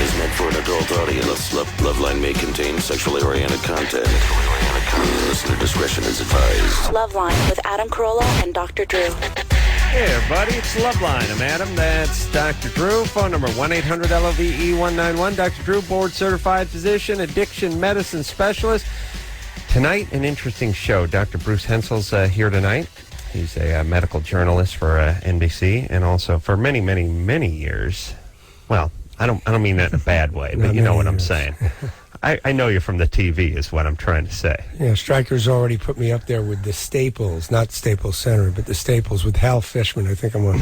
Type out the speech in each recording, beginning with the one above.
is meant for an adult audience. Loveline may contain sexually oriented content. Listener discretion is advised. Loveline with Adam Carolla and Dr. Drew. Hey, everybody, it's Loveline. I'm Adam. That's Dr. Drew. Phone number 1-800-LOVE-191. Dr. Drew, board-certified physician, addiction medicine specialist. Tonight, an interesting show. Dr. Bruce Hensel's here tonight. He's a medical journalist for NBC, and also for many, many, many years. Well, I don't mean that in a bad way, but you know what I'm saying. I know you from the TV is what I'm trying to say. Yeah, Stryker's already put me up there with the Staples, not Staples Center, but the Staples with Hal Fishman. I think I'm on.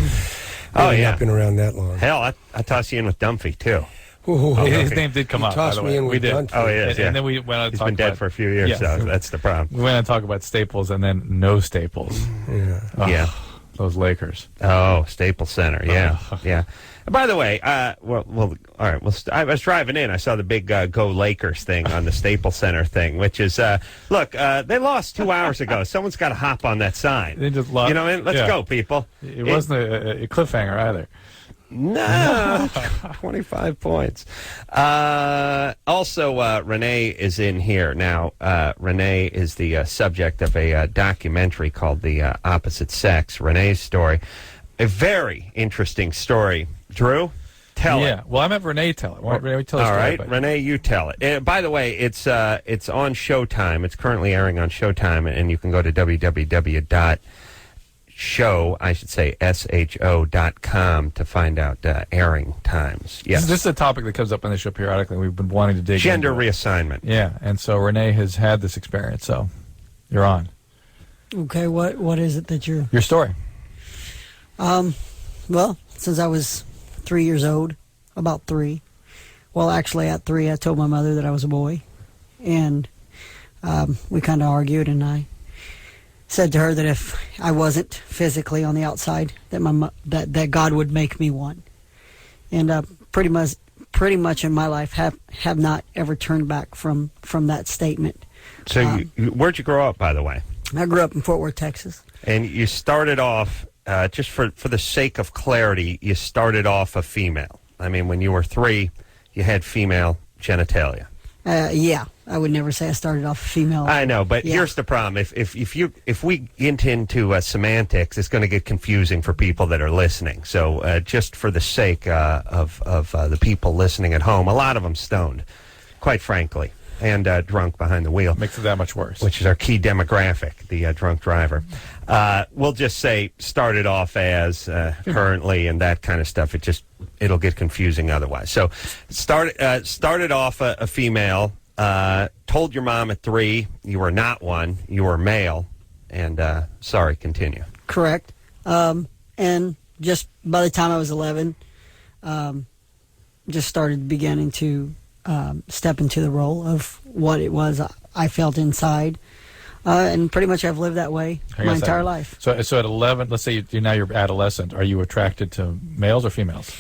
Not been around that long. Hell, I toss you in with Dunphy, too. His name did come up, by the way. We did. Oh, yes, yeah. And then we went on to He's talk been dead for a few years, so that's the problem. We went on to talk about Staples and then no Staples. Yeah. Yeah. Those Lakers. Oh, Staples Center, yeah, yeah. By the way, all right. Well, I was driving in. I saw the big "Go Lakers" thing on the Staples Center thing, which is look. They lost 2 hours ago. Someone's got to hop on that sign. They just lost. You know, let's go, people. It wasn't a cliffhanger either. No, 25 points. Also, Rene is in here now. Rene is the subject of a documentary called "The Opposite Sex." Rene's story, a very interesting story. Drew, tell it. Yeah, well, I'm having Rene tell it. Rene, tell us. All right, Rene, you tell it. By the way, it's on Showtime. It's currently airing on Showtime, and you can go to www.show.com to find out airing times. Yes, this is a topic that comes up on the show periodically. We've been wanting to dig into gender reassignment. Yeah, and so Rene has had this experience. So you're on. Okay, what is it that you're... Your story. Well, since I was 3 years old, about 3. Well, actually, at 3, I told my mother that I was a boy, and we kind of argued, and I said to her that if I wasn't physically on the outside, that that God would make me one. And pretty much in my life have not ever turned back from that statement. So where'd you grow up, by the way? I grew up in Fort Worth, Texas. And you started off, just for the sake of clarity, you started off a female. I mean, when you were 3, you had female genitalia. Yeah, I would never say I started off a female. I know, but yeah. Here's the problem: if we get into semantics, it's going to get confusing for people that are listening. So, just for the sake of the people listening at home, a lot of them stoned, quite frankly, and drunk behind the wheel. Makes it that much worse. Which is our key demographic, the drunk driver. We'll just say started off as currently and that kind of stuff. It'll get confusing otherwise. So started off a female, told your mom at 3 you were not one, you were male, and sorry, continue. Correct. And just by the time I was 11, just started beginning to step into the role of what it was I felt inside. And pretty much I've lived that way my entire life. So at 11, let's say you're adolescent, are you attracted to males or females?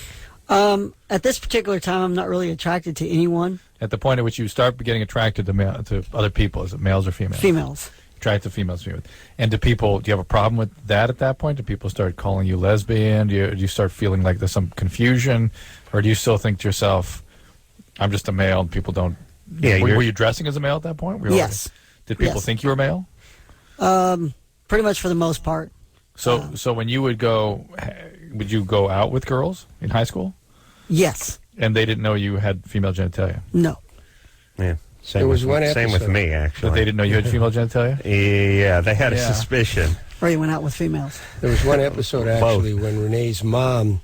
At this particular time, I'm not really attracted to anyone. At the point at which you start getting attracted to other people, is it males or females? Females. Attracted to females. And do you have a problem with that at that point? Do people start calling you lesbian? Do you start feeling like there's some confusion? Or do you still think to yourself, I'm just a male and people don't... Yeah, were you dressing as a male at that point? Yes. Did people think you were male? Pretty much for the most part. So when you would you go out with girls in high school? Yes. And they didn't know you had female genitalia? No. Yeah. Same with me, actually. But they didn't know you had female genitalia? Yeah, they had a suspicion. Or you went out with females. There was one episode, actually, when Rene's mom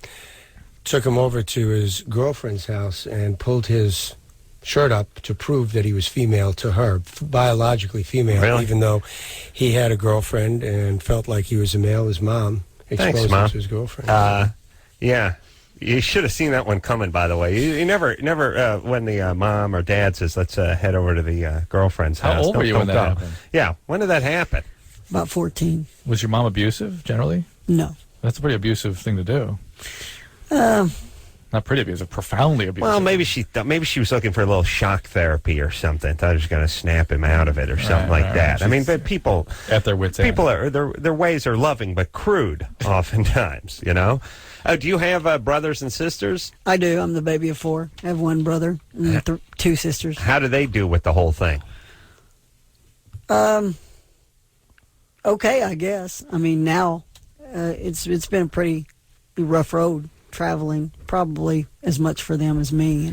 took him over to his girlfriend's house and pulled his shirt up to prove that he was female to her, biologically female, really? Even though he had a girlfriend and felt like he was a male. His mom exposed him to his girlfriend. Yeah. You should have seen that one coming, by the way. You never, when the mom or dad says, let's head over to the girlfriend's house. How old were you when that happened? Yeah, when did that happen? About 14. Was your mom abusive, generally? No. That's a pretty abusive thing to do. Not pretty abusive, profoundly abusive. Well, maybe she was looking for a little shock therapy or something. Thought it was going to snap him out of it or something like that. I mean, but people at their wits' end. Their ways are loving but crude, oftentimes. You know. Do you have brothers and sisters? I do. I'm the baby of 4. I have 1 brother and 2 sisters. How do they do with the whole thing? Okay, I guess. I mean, now it's been a pretty rough road traveling. Probably as much for them as me.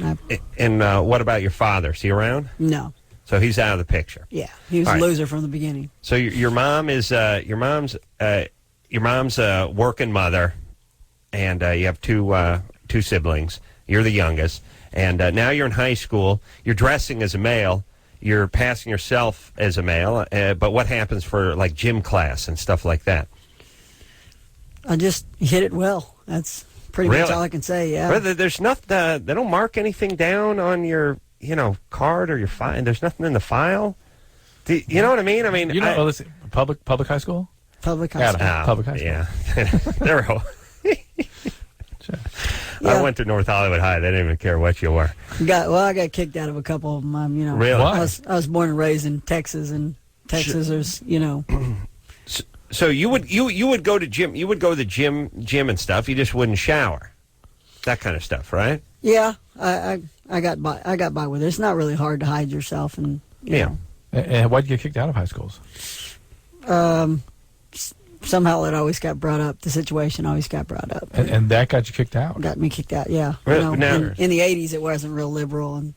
And what about your father? Is he around? No. So he's out of the picture. Yeah, he was a loser from the beginning. So your mom is your mom's a working mother, and you have two siblings. You're the youngest, and now you're in high school. You're dressing as a male. You're passing yourself as a male. But what happens for like gym class and stuff like that? I just hit it well. That's pretty much all I can say. Yeah. But there's nothing. They don't mark anything down on your card or your file. There's nothing in the file. You know what I mean? I mean, listen, public high school. Public high school. Public high school. Yeah. They're all. I went to North Hollywood High. They didn't even care what you were. I got kicked out of a couple of them. Really? I was born and raised in Texas, and Texas is, So you would go to gym. You would go to the gym and stuff. You just wouldn't shower, that kind of stuff, right? Yeah, I got by. I got by with it. It's not really hard to hide yourself, and you know. And why'd you get kicked out of high schools? Somehow it always got brought up. The situation always got brought up. And that got you kicked out? Got me kicked out, yeah. Now, in the 80s, it wasn't real liberal. And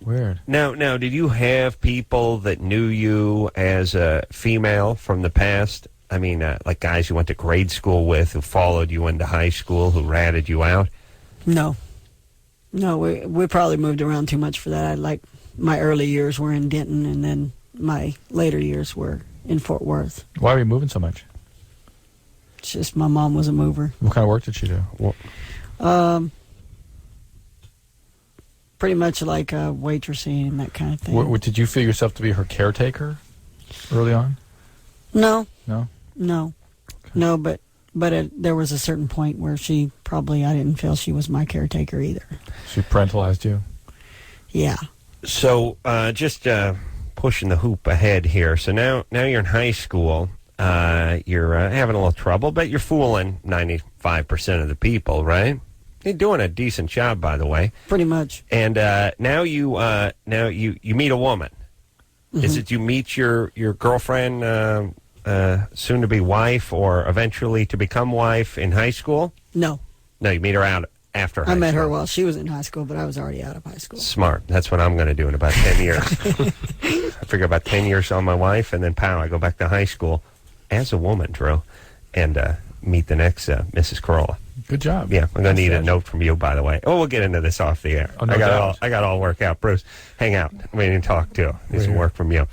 weird. Now, did you have people that knew you as a female from the past? I mean, like guys you went to grade school with who followed you into high school, who ratted you out? No, we probably moved around too much for that. My early years were in Denton, and then my later years were in Fort Worth. Why were you moving so much? It's just my mom was a mover. What kind of work did she do? Pretty much like waitressing and that kind of thing. Did you feel yourself to be her caretaker early on? No. Okay. No, but there was a certain point where I didn't feel she was my caretaker either. She parentalized you? Yeah. So just pushing the hoop ahead here. So now you're in high school. You're having a little trouble, but you're fooling 95% of the people, right? You're doing a decent job, by the way. Pretty much. And now you meet a woman. Mm-hmm. Is it you meet your girlfriend, soon to be wife, or eventually to become wife in high school? No, you meet her out after high school. I met her while she was in high school, but I was already out of high school. Smart. That's what I'm going to do in about 10 years. I figure about 10 years on my wife, and then I go back to high school as a woman, Drew, and meet the next Mrs. Carolla. Good job. Yeah, I'm going to need a note from you, by the way. Oh, we'll get into this off the air. Oh, no I got all work out. Bruce, hang out. We didn't talk too. Need some work from you.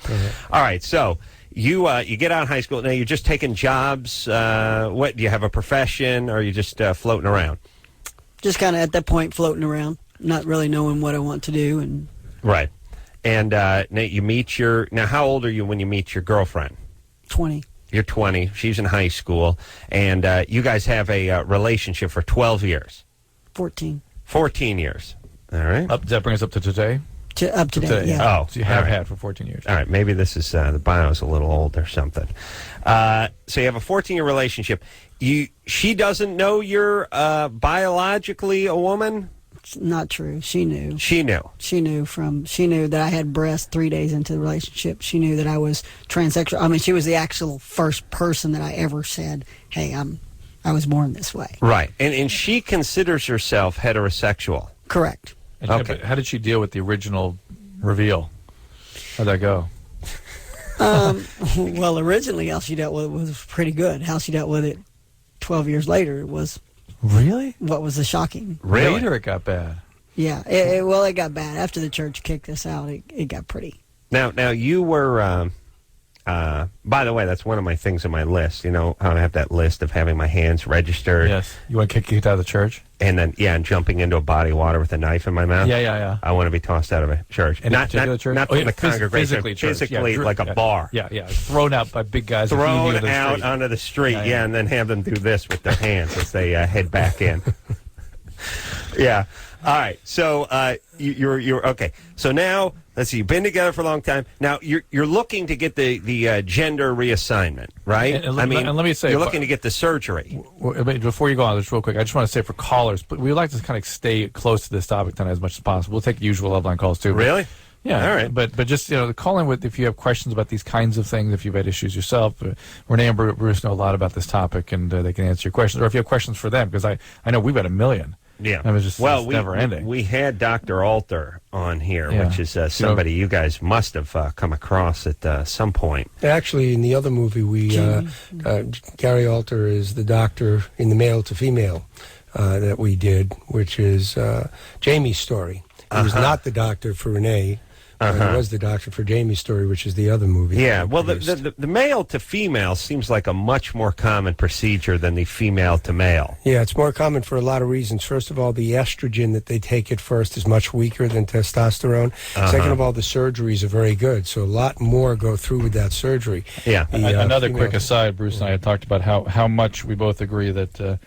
All right, so you get out of high school. Now you're just taking jobs. What do you have a profession, or are you just floating around? Just kind of at that point floating around, not really knowing what I want to do. And right. And now you meet now how old are you when you meet your girlfriend? 20. You're 20. She's in high school. And you guys have a relationship for 12 years. 14. 14 years. All right. Does that bring us up to today? Up to date, yeah. Oh, so you have had for 14 years. All right. Maybe this is the bio's a little old or something. So you have a 14-year relationship. She doesn't know you're biologically a woman? It's not true. She knew. She knew. She knew that I had breasts 3 days into the relationship. She knew that I was transsexual. I mean, she was the actual first person that I ever said, hey, I was born this way. Right. And she considers herself heterosexual. Correct. And okay. How did she deal with the original reveal? How'd that go? Well, originally how she dealt with it was pretty good. How she dealt with it 12 years later was... Really? What was the shocking? Really? Later it got bad. Yeah. It got bad. After the church kicked us out, it got pretty. Now you were... by the way, that's one of my things on my list. You know how I have that list of having my hands registered. Yes. You want to get kicked out of the church? And then, and jumping into a body of water with a knife in my mouth. Yeah. I want to be tossed out of a church. And not church? from the congregation. Physically like a bar. Yeah. Thrown out by big guys. Thrown out onto the street, and then have them do this with their hands as they head back in. Yeah. All right. So you're okay. So now let's see. You've been together for a long time. Now you're looking to get the gender reassignment, right? And let me say, you're looking to get the surgery. Before you go on, just real quick, I just want to say for callers, but we like to kind of stay close to this topic tonight as much as possible. We'll take usual Loveline calls too. Really? Yeah. All right. But just call in with if you have questions about these kinds of things. If you've had issues yourself, Renee and Bruce know a lot about this topic, and they can answer your questions. Or if you have questions for them, because I know we've had a million. Yeah. I mean, it's never ending. We had Dr. Alter on here, which is somebody you guys must have come across at some point. Actually, in the other movie, Gary Alter is the doctor in the male to female that we did, which is Jamie's story. He was not the doctor for Renee. He was the doctor for Jamie's story, which is the other movie. Yeah, well, the male to female seems like a much more common procedure than the female to male. Yeah, it's more common for a lot of reasons. First of all, the estrogen that they take at first is much weaker than testosterone. Second of all, the surgeries are very good, so a lot more go through with that surgery. Yeah. Another quick aside, Bruce and I had talked about how much we both agree that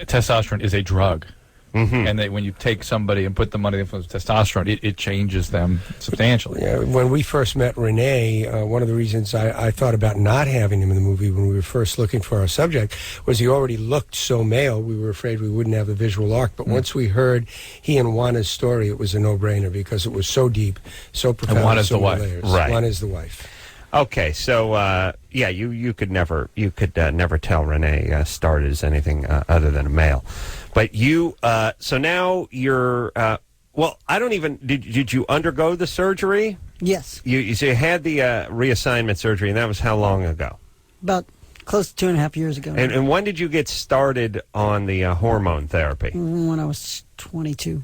testosterone is a drug. Mm-hmm. And that when you take somebody and put them under the influence of testosterone, it changes them substantially. Yeah, when we first met Rene, one of the reasons I thought about not having him in the movie when we were first looking for our subject was he already looked so male, we were afraid we wouldn't have the visual arc. But once we heard he and Juana's story, it was a no-brainer because it was so deep, so profound. And Juana's so the wife. Layers. Right. Juana's the wife. Okay, so you could never tell Renee started as anything other than a male, but you so now you're well. I don't even did you undergo the surgery? Yes. So you had the reassignment surgery, and that was how long ago? About close to 2.5 years ago. And when did you get started on the hormone therapy? When I was 22.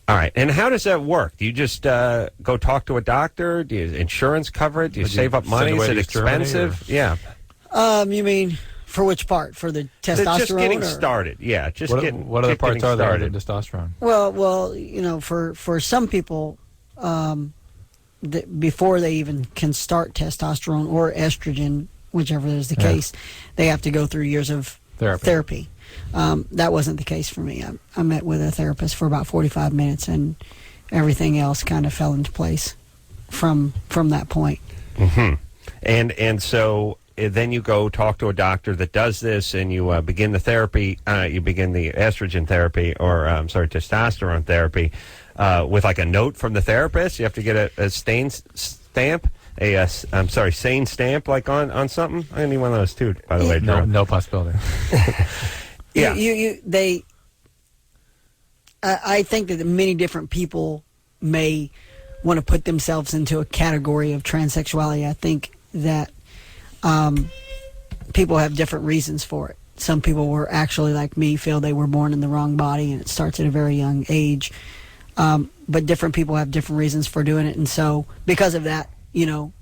All right, and how does that work? Do you just go talk to a doctor? Do you insurance cover it? Do you save up money? Is it expensive? Yeah. You mean for which part? For the testosterone? Just getting started. Yeah, just getting. What other parts are there started? than testosterone? Well, for some people, before they even can start testosterone or estrogen, whichever is the case, they have to go through years of therapy. That wasn't the case for me. I met with a therapist for about 45 minutes, and everything else kind of fell into place from that point. Mm-hmm. And so then you go talk to a doctor that does this, and you begin the therapy. You begin the estrogen therapy, or testosterone therapy, with like a note from the therapist. You have to get a stain stamp. Sane stamp, like on something. I need one of those too, by the way. No possibility. Yeah. I think that many different people may want to put themselves into a category of transsexuality. I think that people have different reasons for it. Some people were actually, like me, feel they were born in the wrong body, and it starts at a very young age. But different people have different reasons for doing it, and so because of that,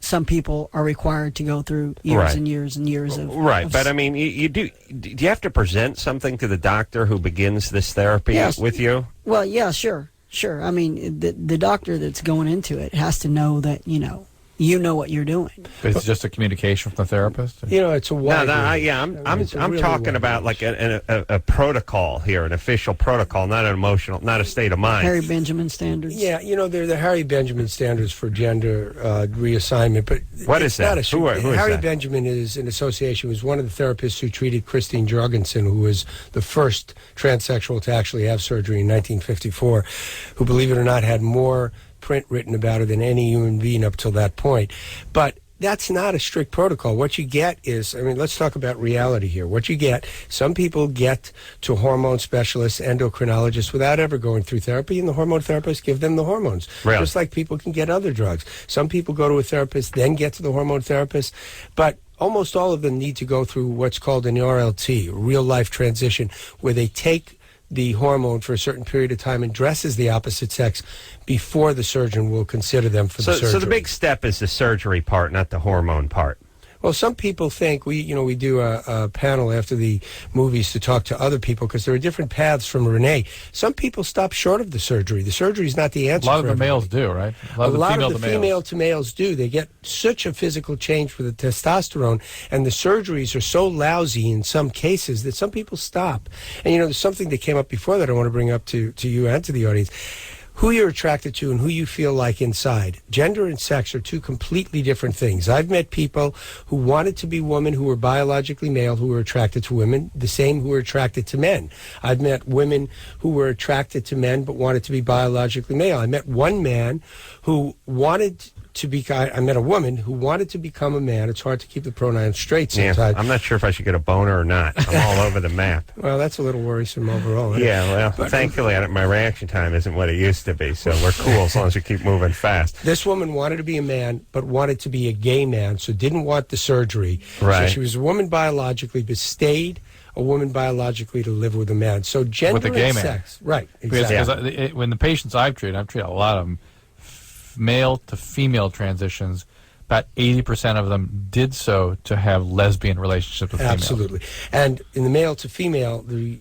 some people are required to go through years and years and years of... Right, but I mean, do you have to present something to the doctor who begins this therapy with you? Well, yeah, sure. I mean, the doctor that's going into it has to know that, you know what you're doing. But it's just a communication from the therapist? It's a wide... I'm talking about like a protocol here, an official protocol, not an emotional, not a state of mind. Harry Benjamin standards. Yeah, they're the Harry Benjamin standards for gender reassignment, but what is that? Who is Harry that? Benjamin is an association, was one of the therapists who treated Christine Jorgensen, who was the first transsexual to actually have surgery in 1954, who, believe it or not, had more print written about it than any human being up till that point. But that's not a strict protocol. What you get is, let's talk about reality here. What you get, some people get to hormone specialists, endocrinologists, without ever going through therapy, and the hormone therapists give them the hormones. Really? Just like people can get other drugs. Some people go to a therapist, then get to the hormone therapist, but almost all of them need to go through what's called an RLT, real-life transition, where they take the hormone for a certain period of time and dresses the opposite sex before the surgeon will consider them for the surgery. So the big step is the surgery part, not the hormone part. Well, some people think we do a panel after the movies to talk to other people because there are different paths from Renee. Some people stop short of the surgery. The surgery is not the answer. A lot of the males do, right? A lot of the female to males do. They get such a physical change with the testosterone, and the surgeries are so lousy in some cases that some people stop. And there's something that came up before that I want to bring up to you and to the audience. Who you're attracted to and who you feel like inside. Gender and sex are two completely different things. I've met people who wanted to be women who were biologically male who were attracted to women, the same who were attracted to men. I've met women who were attracted to men but wanted to be biologically male. I met one man who wanted to be, I met a woman who wanted to become a man. It's hard to keep the pronouns straight sometimes. Yeah, I'm not sure if I should get a boner or not. I'm all over the map. Well, that's a little worrisome overall. Yeah, well, but thankfully my reaction time isn't what it used to be, so we're cool as long as we keep moving fast. This woman wanted to be a man, but wanted to be a gay man, so didn't want the surgery. Right. So she was a woman biologically, but stayed a woman biologically to live with a man. So gender with a gay and man. sex. Right, exactly. Because when the patients I've treated a lot of them, male to female transitions, about 80% of them did so to have lesbian relationships with females. Absolutely. And in the male to female, the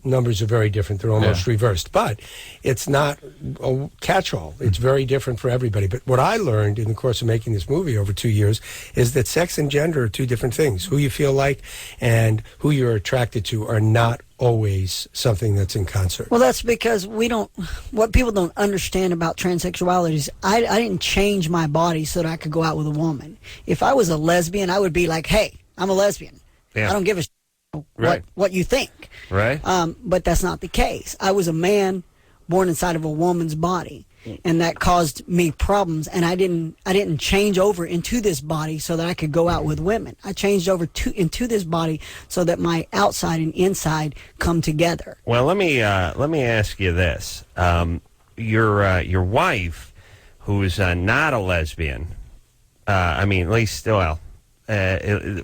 numbers are very different. They're almost reversed. But it's not a catch-all. It's very different for everybody. But what I learned in the course of making this movie over 2 years is that sex and gender are two different things. Who you feel like and who you're attracted to are not always something that's in concert. Well, that's because what people don't understand about transsexuality is I didn't change my body so that I could go out with a woman. If I was a lesbian, I would be like, hey, I'm a lesbian. Yeah. I don't give a what you think. Right. But that's not the case. I was a man born inside of a woman's body, and that caused me problems. And I didn't change over into this body so that I could go out with women. I changed over into this body so that my outside and inside come together. Well, let me ask you this: your wife, who's not a lesbian, at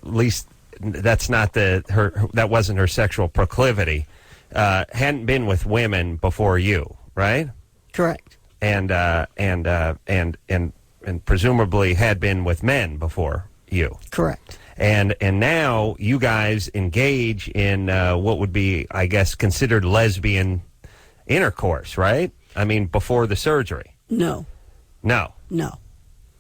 least that's not that wasn't her sexual proclivity. Hadn't been with women before you, right? Correct. And presumably had been with men before you. Correct. And now you guys engage in what would be, I guess, considered lesbian intercourse, right? I mean, before the surgery. No. No. What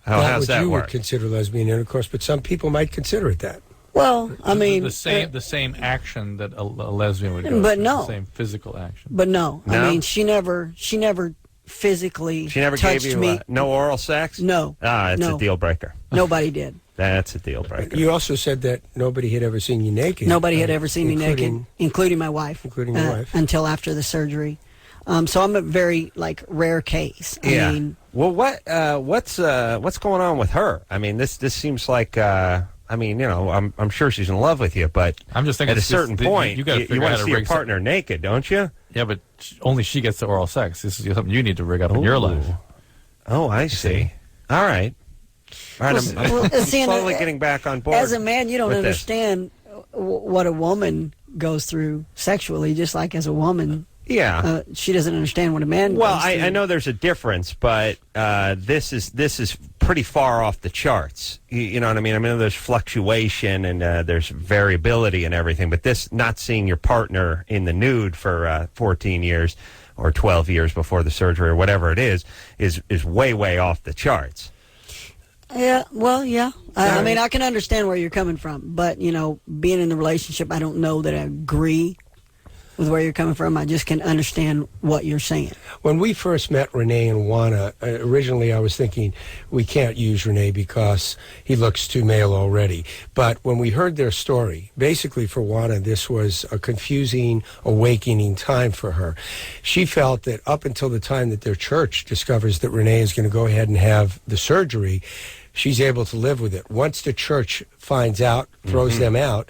How's that you work? would consider lesbian intercourse, but some people might consider it that. Well, I mean, the same action that a lesbian would go but through, no, the same physical action. But no, No? I mean, she never physically. She never touched gave you me. no oral sex? No. It's no. a deal breaker. Nobody did. That's a deal breaker. You also said that nobody had ever seen you naked. Nobody had ever seen me naked, including my wife. Including your wife. Until after the surgery. So I'm a very rare case. I mean, well, what's going on with her? I mean, this seems like. I'm sure she's in love with you, but I'm just thinking at a certain point, you want to see your rig partner naked, don't you? Yeah, but only she gets the oral sex. This is something you need to rig up in your life. Oh, I see. All right. I'm slowly getting back on board. As a man, you don't understand what a woman goes through sexually, just like as a woman. Yeah. She doesn't understand what a man Well, goes through. I know there's a difference, but this is pretty far off the charts. You know what I mean? I mean, there's fluctuation and there's variability and everything, but this, not seeing your partner in the nude for 14 years or 12 years before the surgery or whatever it is way, way off the charts. Yeah, well, yeah. I mean, I can understand where you're coming from, but, being in the relationship, I don't know that I agree with where you're coming from. I just can understand what you're saying. When we first met Rene and Juana, originally I was thinking we can't use Rene because he looks too male already. But when we heard their story, basically for Juana, this was a confusing, awakening time for her. She felt that up until the time that their church discovers that Rene is going to go ahead and have the surgery, she's able to live with it. Once the church finds out, throws them out,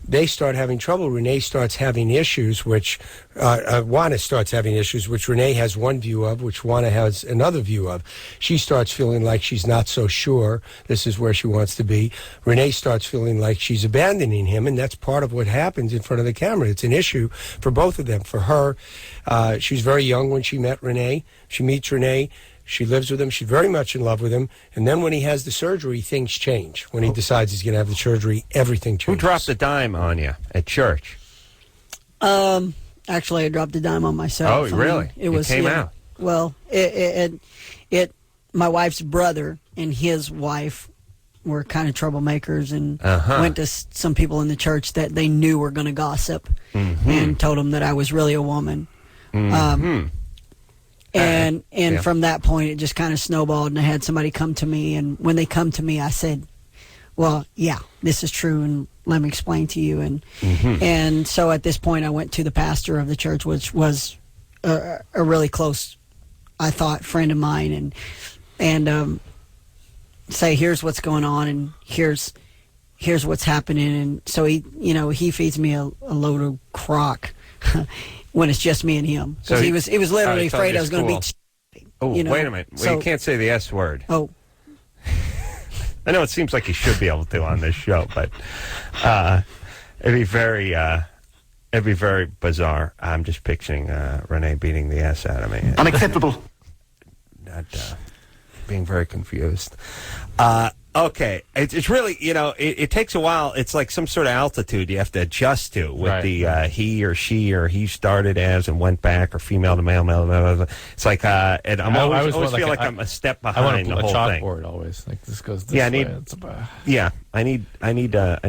they start having trouble. Rene starts having issues, which Juana starts having issues, which Rene has one view of, which Juana has another view of. She starts feeling like she's not so sure this is where she wants to be. Rene starts feeling like she's abandoning him, and that's part of what happens in front of the camera. It's an issue for both of them. For her, she was very young when she met Rene. She meets Rene. She lives with him. She's very much in love with him. And then when he has the surgery, things change. When he decides he's going to have the surgery, everything changes. Who dropped the dime on you at church? Actually, I dropped a dime on myself. Oh, really? It came out. Well, my wife's brother and his wife were kind of troublemakers and went to some people in the church that they knew were going to gossip and told them that I was really a woman. And from that point, it just kind of snowballed, and I had somebody come to me, and when they come to me, I said, well, yeah, this is true, and let me explain to you. And so at this point, I went to the pastor of the church, which was a really close, I thought, friend of mine, and say, here's what's going on, and here's what's happening. And so he feeds me a load of crock when it's just me and him, because he was literally afraid I was going to be. Oh, wait a minute! Well, you can't say the S word. Oh. I know it seems like you should be able to on this show, but it'd be very bizarre. I'm just picturing Rene beating the S out of me. Unacceptable. Not being very confused. Okay, it's really, it takes a while. It's like some sort of altitude you have to adjust to with the he or she or he started as and went back, or female to male, male. Blah, blah. It's like, and I always feel like I'm a step behind the whole thing. I want a chalkboard always. Like this goes this way. I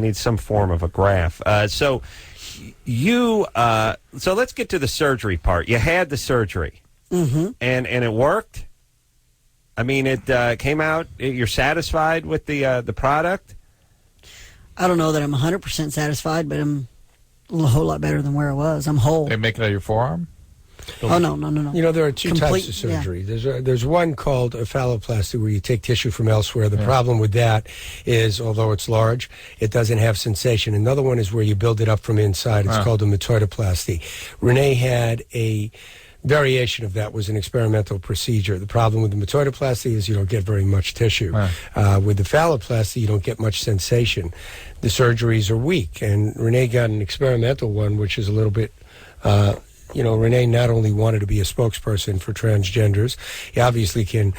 need some form of a graph. So let's get to the surgery part. You had the surgery, and it worked. I mean, it came out. You're satisfied with the product? I don't know that I'm 100% satisfied, but I'm a whole lot better than where I was. I'm whole. They make it out of your forearm? Oh, no. There are two types of surgery. Yeah. There's one called a phalloplasty, where you take tissue from elsewhere. The problem with that is, although it's large, it doesn't have sensation. Another one is where you build it up from inside. It's called a metoidoplasty. Rene had a variation of that, was an experimental procedure. The problem with the metoidoplasty is you don't get very much tissue. With the phalloplasty, you don't get much sensation. The surgeries are weak, and Rene got an experimental one, which is a little bit... Rene not only wanted to be a spokesperson for transgenders, he obviously can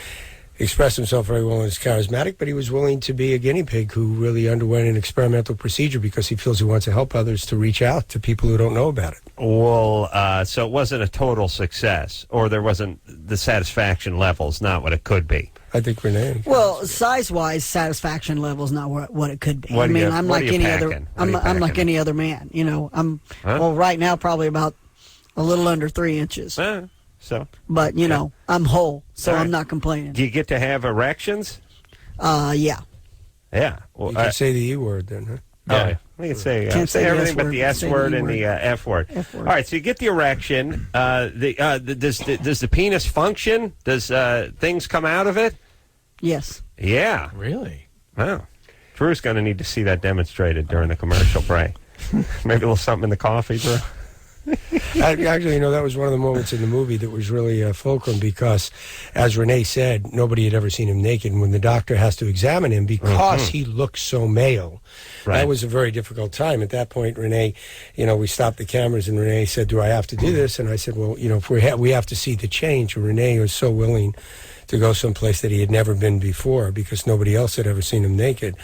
express himself very well and is charismatic, but he was willing to be a guinea pig who really underwent an experimental procedure because he feels he wants to help others to reach out to people who don't know about it. Well, so it wasn't a total success, or there wasn't the satisfaction level's not what it could be. I think Rene. Well, size-wise, satisfaction level's not what it could be. I'm like any other man. Well, right now probably about a little under 3 inches. But I'm whole, so I'm not complaining. Do you get to have erections? Yeah. Yeah. Well, you can say the E word then, huh? Yeah. We can say everything but the S word and the F word. All right, so you get the erection. Does the penis function? Does things come out of it? Yes. Yeah. Really? Wow. Drew's going to need to see that demonstrated during the commercial break. Maybe a little something in the coffee, Drew. Actually, that was one of the moments in the movie that was really fulcrum, because, as Rene said, nobody had ever seen him naked. And when the doctor has to examine him, because he looks so male, that was a very difficult time. At that point, Rene, we stopped the cameras, and Rene said, do I have to do this? And I said, well, if we have to see the change. And Rene was so willing to go someplace that he had never been before, because nobody else had ever seen him naked,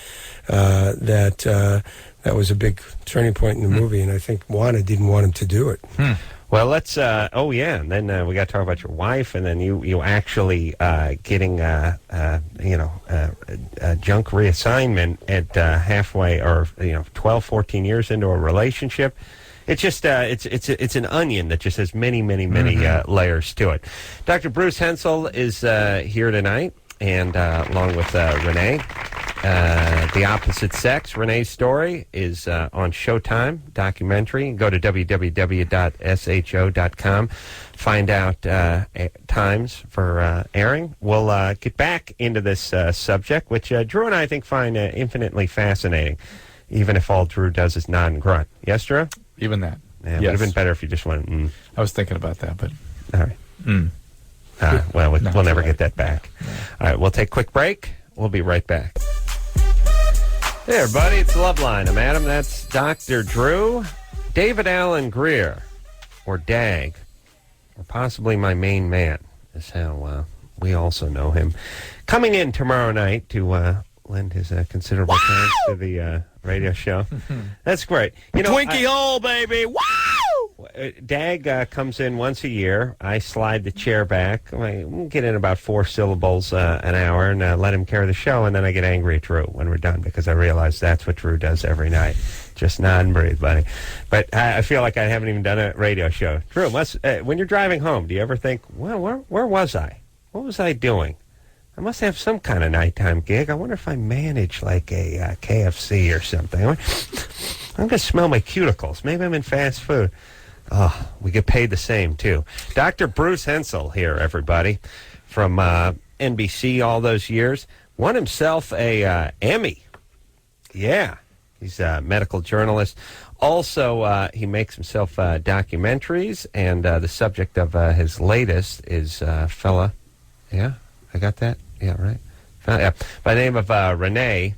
that was a big turning point in the movie, and I think Juana didn't want him to do it. Well, let's, and then we got to talk about your wife, and then you actually getting, junk reassignment at halfway, or, 12, 14 years into a relationship. It's just, it's an onion that just has many, many, many layers to it. Dr. Bruce Hensel is here tonight, and along with Rene. The Opposite Sex, Renee's story, is on Showtime documentary. Go to www.sho.com. Find out times for airing. We'll get back into this subject, which Drew and I think find infinitely fascinating, even if all Drew does is nod and grunt. Yes, Drew? Even that. Yeah, it would have been better if you just went, I was thinking about that, but... All right. We'll never get that back. No. All right, we'll take a quick break. We'll be right back. Hey, everybody, it's Loveline. I'm Adam. That's Dr. Drew. David Allen Greer, or Dag, or possibly my main man, is how we also know him. Coming in tomorrow night to lend his considerable time to the radio show. That's great. Twinkie hole, baby. Wow! Dag comes in once a year. I slide the chair back. I get in about 4 syllables an hour and let him carry the show, and then I get angry at Drew when we're done because I realize that's what Drew does every night. Just nod and breathe, buddy. But I feel like I haven't even done a radio show. Drew, when you're driving home, do you ever think, well, where was I? What was I doing? I must have some kind of nighttime gig. I wonder if I manage like a KFC or something. I'm going to smell my cuticles. Maybe I'm in fast food. Oh, we get paid the same, too. Dr. Bruce Hensel here, everybody, from NBC all those years. Won himself a Emmy. Yeah, he's a medical journalist. Also, he makes himself documentaries, and the subject of his latest is fella. Yeah, I got that? Yeah, right. Yeah. By the name of Rene.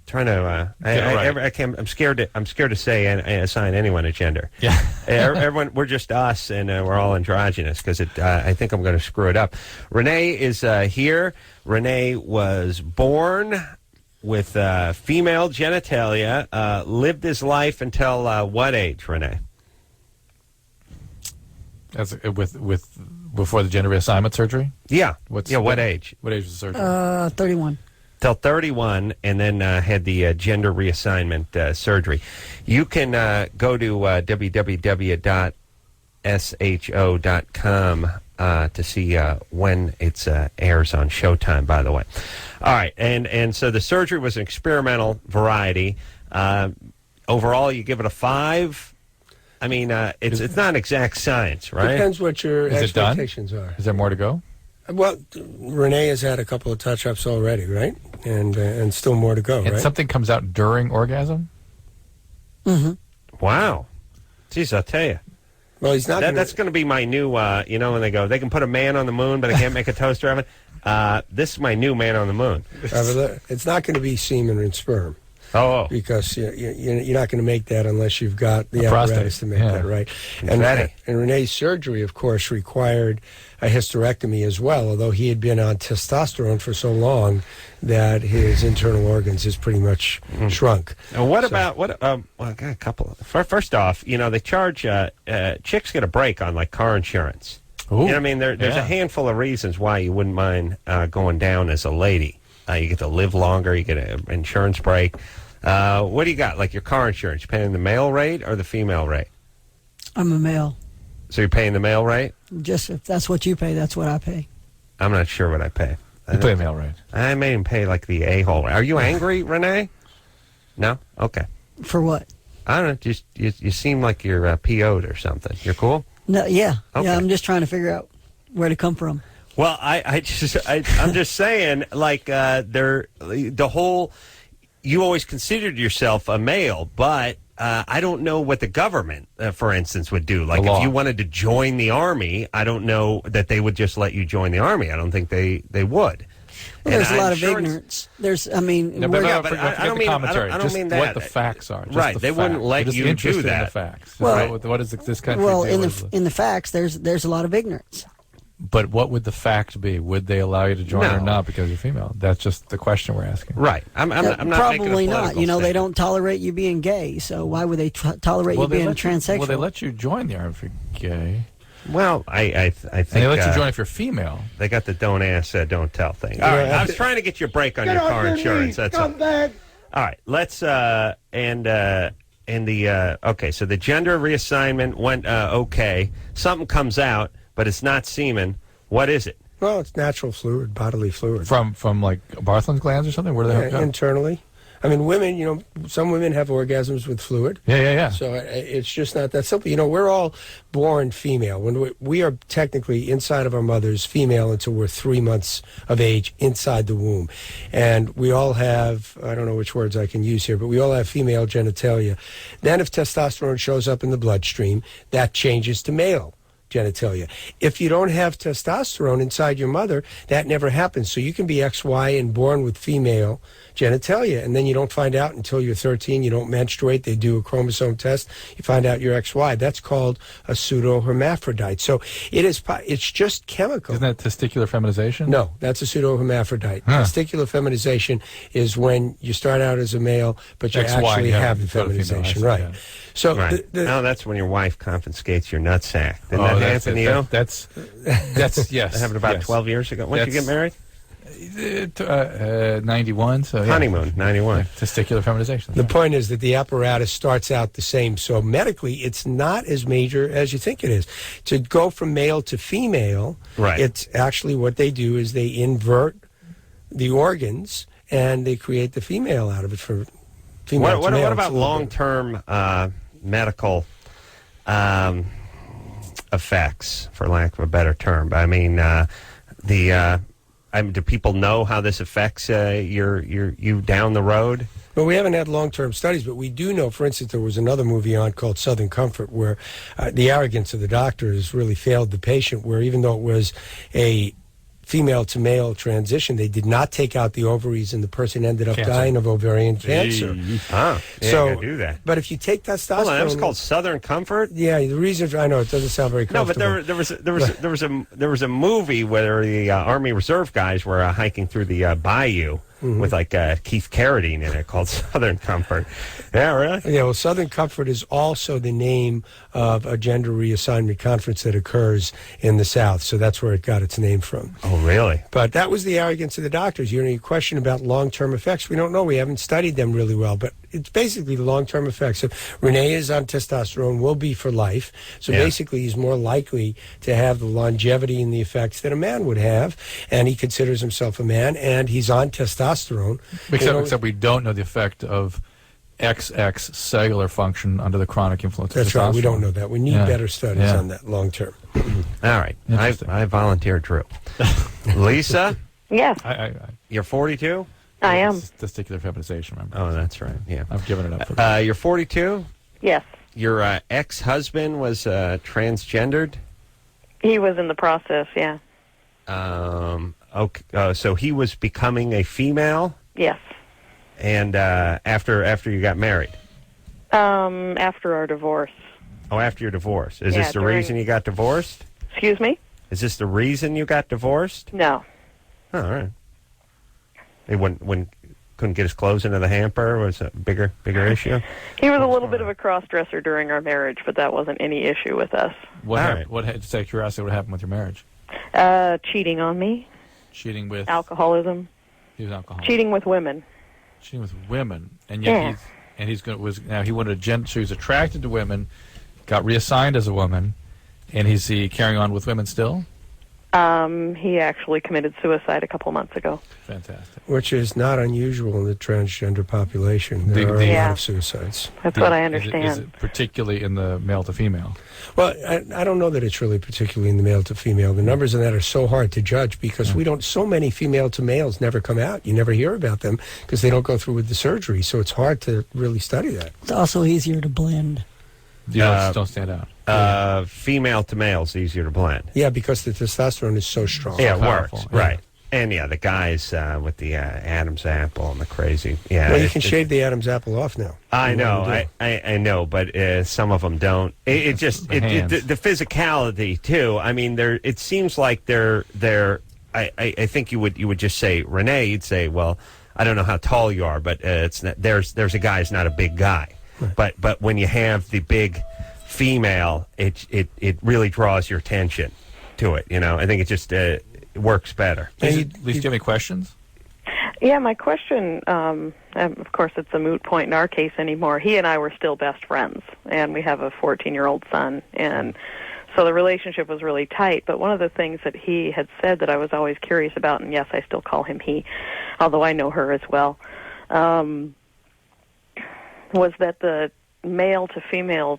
Trying to, I'm scared to say and assign anyone a gender. Yeah, everyone, we're just us, and we're all androgynous because I think I'm going to screw it up. Rene is here. Rene was born with female genitalia. Lived his life until what age, Rene? That's with before the gender reassignment surgery. Yeah. What age? What age was the surgery? 31. Till 31, and then had the gender reassignment surgery. You can go to www.sho.com to see when it airs on Showtime, by the way. All right, and so the surgery was an experimental variety. Overall, you give it a 5. I mean, it's not exact science, right? Depends what your Is it done? expectations are. Is there more to go? Well, Renee has had a couple of touch-ups already, right? And still more to go, And right? something comes out during orgasm? Mm-hmm. Wow. Jeez, I'll tell you. Well, he's not. That's going to be my new, when they go, they can put a man on the moon, but they can't make a toaster oven. This is my new man on the moon. It's not going to be semen and sperm. Oh. Because you're not going to make that unless you've got the prostate. apparatus to make that, right? And Confetti. Renee's surgery, of course, required a hysterectomy as well, although he had been on testosterone for so long that his internal organs has pretty much shrunk. And well, I got a couple. First off, they charge, chicks get a break on, like, car insurance. Ooh, You know what I mean? There's a handful of reasons why you wouldn't mind going down as a lady. You get to live longer, you get an insurance break. What do you got? Like your car insurance, you paying the male rate or the female rate? I'm a male. So you're paying the male rate? Just if that's what you pay, that's what I pay. I'm not sure what I pay. You pay male rate. I may even pay like the a-hole rate. Are you angry, Renee? No? Okay. For what? I don't know. Just you seem like you're PO'd or something. You're cool? No, yeah. Okay. Yeah, I'm just trying to figure out where to come from. Well, I'm just saying, like, you always considered yourself a male, but I don't know what the government, for instance, would do. Like, if you wanted to join the Army, I don't know that they would just let you join the Army. I don't think they would. Well, there's a lot of ignorance. There's, I mean, No, I don't mean commentary. I don't just mean what that. the facts are. Just Right, the they facts. wouldn't let Just you do interested that. In the facts. Well, what does this country well, do? in the facts, there's a lot of ignorance. But what would the fact be? Would they allow you to join or not because you're female? That's just the question we're asking. Right. I'm not Probably making a not. political they statement. don't tolerate you being gay. So why would they tolerate you being transsexual? Well, they let you join the army if you're gay. Well, I think And they let you join if you're female. They got the don't ask, don't tell thing. All right, I was trying to get you a break on your car insurance. That's all. back. All right, let's okay. So the gender reassignment went okay. Something comes out, but it's not semen. What is it? Well, it's natural fluid, bodily fluid. From like Bartholin's glands or something? Where do they hook up? Internally. I mean, women, some women have orgasms with fluid. Yeah. So it's just not that simple. We're all born female. When we are technically inside of our mothers female until we're 3 months of age inside the womb. And we all have, I don't know which words I can use here, but we all have female genitalia. Then if testosterone shows up in the bloodstream, that changes to male genitalia. If you don't have testosterone inside your mother, that never happens. So you can be XY and born with female genitalia, and then you don't find out until you're 13. You don't menstruate. They do a chromosome test. You find out you're XY. That's called a pseudo-hermaphrodite. So it's just chemical. Isn't that testicular feminization? No, that's a pseudo-hermaphrodite. Testicular feminization is when you start out as a male, but you XY, actually yeah, have the female, feminization, see, right? yeah. So Right. That's when your wife confiscates your nutsack. Didn't that that's happen to it. you? That's yes. That happened about yes. 12 years ago. When did you get married? 91. So yeah. Honeymoon, 91. Testicular feminization. the point is that the apparatus starts out the same. So medically, it's not as major as you think it is. To go from male to female, Right. it's actually what they do is they invert the organs and they create the female out of it for female What to male. about It's a little bit- long-term medical effects, for lack of a better term? I mean, do people know how this affects you down the road? Well, we haven't had long-term studies, but we do know, for instance, there was another movie on called Southern Comfort where the arrogance of the doctors really failed the patient, where even though it was a female to male transition, they did not take out the ovaries, and the person ended up Cancer. dying of ovarian cancer. Yeah, So, you gotta do that. But if you take testosterone, Hold on, that was called Southern Comfort? Yeah, the reason I know it doesn't sound very No, but comfortable. there was a movie where the Army Reserve guys were hiking through the bayou with like Keith Carradine in it called Southern Comfort. Yeah, really? Yeah, well, Southern Comfort is also the name of a gender reassignment conference that occurs in the South, so that's where it got its name from. Oh, really? But that was the arrogance of the doctors. You know, your question about long-term effects, we don't know. We haven't studied them really well, but it's basically the long-term effects. If Rene is on testosterone, will be for life. So Yeah. basically, he's more likely to have the longevity and the effects that a man would have, and he considers himself a man, and he's on testosterone. Except we don't know the effect of XX cellular function under the chronic influence of That's right. We testosterone. don't know that. We need Yeah. better studies Yeah. on that long-term. All right. Interesting. I volunteer Drew. Lisa, Yes, you're 42? I am. It's testicular feminization, remember? Oh, that's right. Yeah. I've given it up for You're 42? Yes. Your ex-husband was transgendered? He was in the process, yeah. Okay. So he was becoming a female, Yes. and after you got married? After our divorce. Oh, after your divorce. Is Yeah, this the during- reason you got divorced? Excuse me? Is this the reason you got divorced? No. Oh, all right. He couldn't get his clothes into the hamper? Was a bigger issue? He was a little bit of a cross-dresser during our marriage, but that wasn't any issue with us. What All hap- right. What just out of curiosity, what happened with your marriage? Cheating on me, Cheating with alcoholism, he was alcoholic. cheating with women. Cheating with women, and yet Yeah. he wanted a gent. So he was attracted to women, got reassigned as a woman, and is he carrying on with women still? He actually committed suicide a couple months ago. Fantastic. Which is not unusual in the transgender population. There The- are a Yeah. lot of suicides. That's what I Is understand. it particularly in the male to female? Well, I don't know that it's really particularly in the male to female. The numbers in that are so hard to judge because we don't. So many female to males never come out. You never hear about them because they don't go through with the surgery. So it's hard to really study that. It's also easier to blend. You don't stand out. Female to male is easier to blend. Yeah, because the testosterone is so strong. Yeah, it powerful, works. yeah. Right. And, yeah, the guys with the Adam's apple and the crazy. Yeah, Well, you can shave the Adam's apple off now. I You know, really do. I know, but some of them don't. It just The hands. the physicality too. I mean, it seems like they're. I think you would just say Rene. You'd say, well, I don't know how tall you are, but it's not, there's a guy who's not a big guy, but when you have the big female, it really draws your attention to it. You know, I think it just it works better. Lisa, do you have any questions? Yeah, my question, of course, it's a moot point in our case anymore. He and I were still best friends, and we have a 14-year-old son, and so the relationship was really tight. But one of the things that he had said that I was always curious about, and yes, I still call him he, although I know her as well, was that the male to female,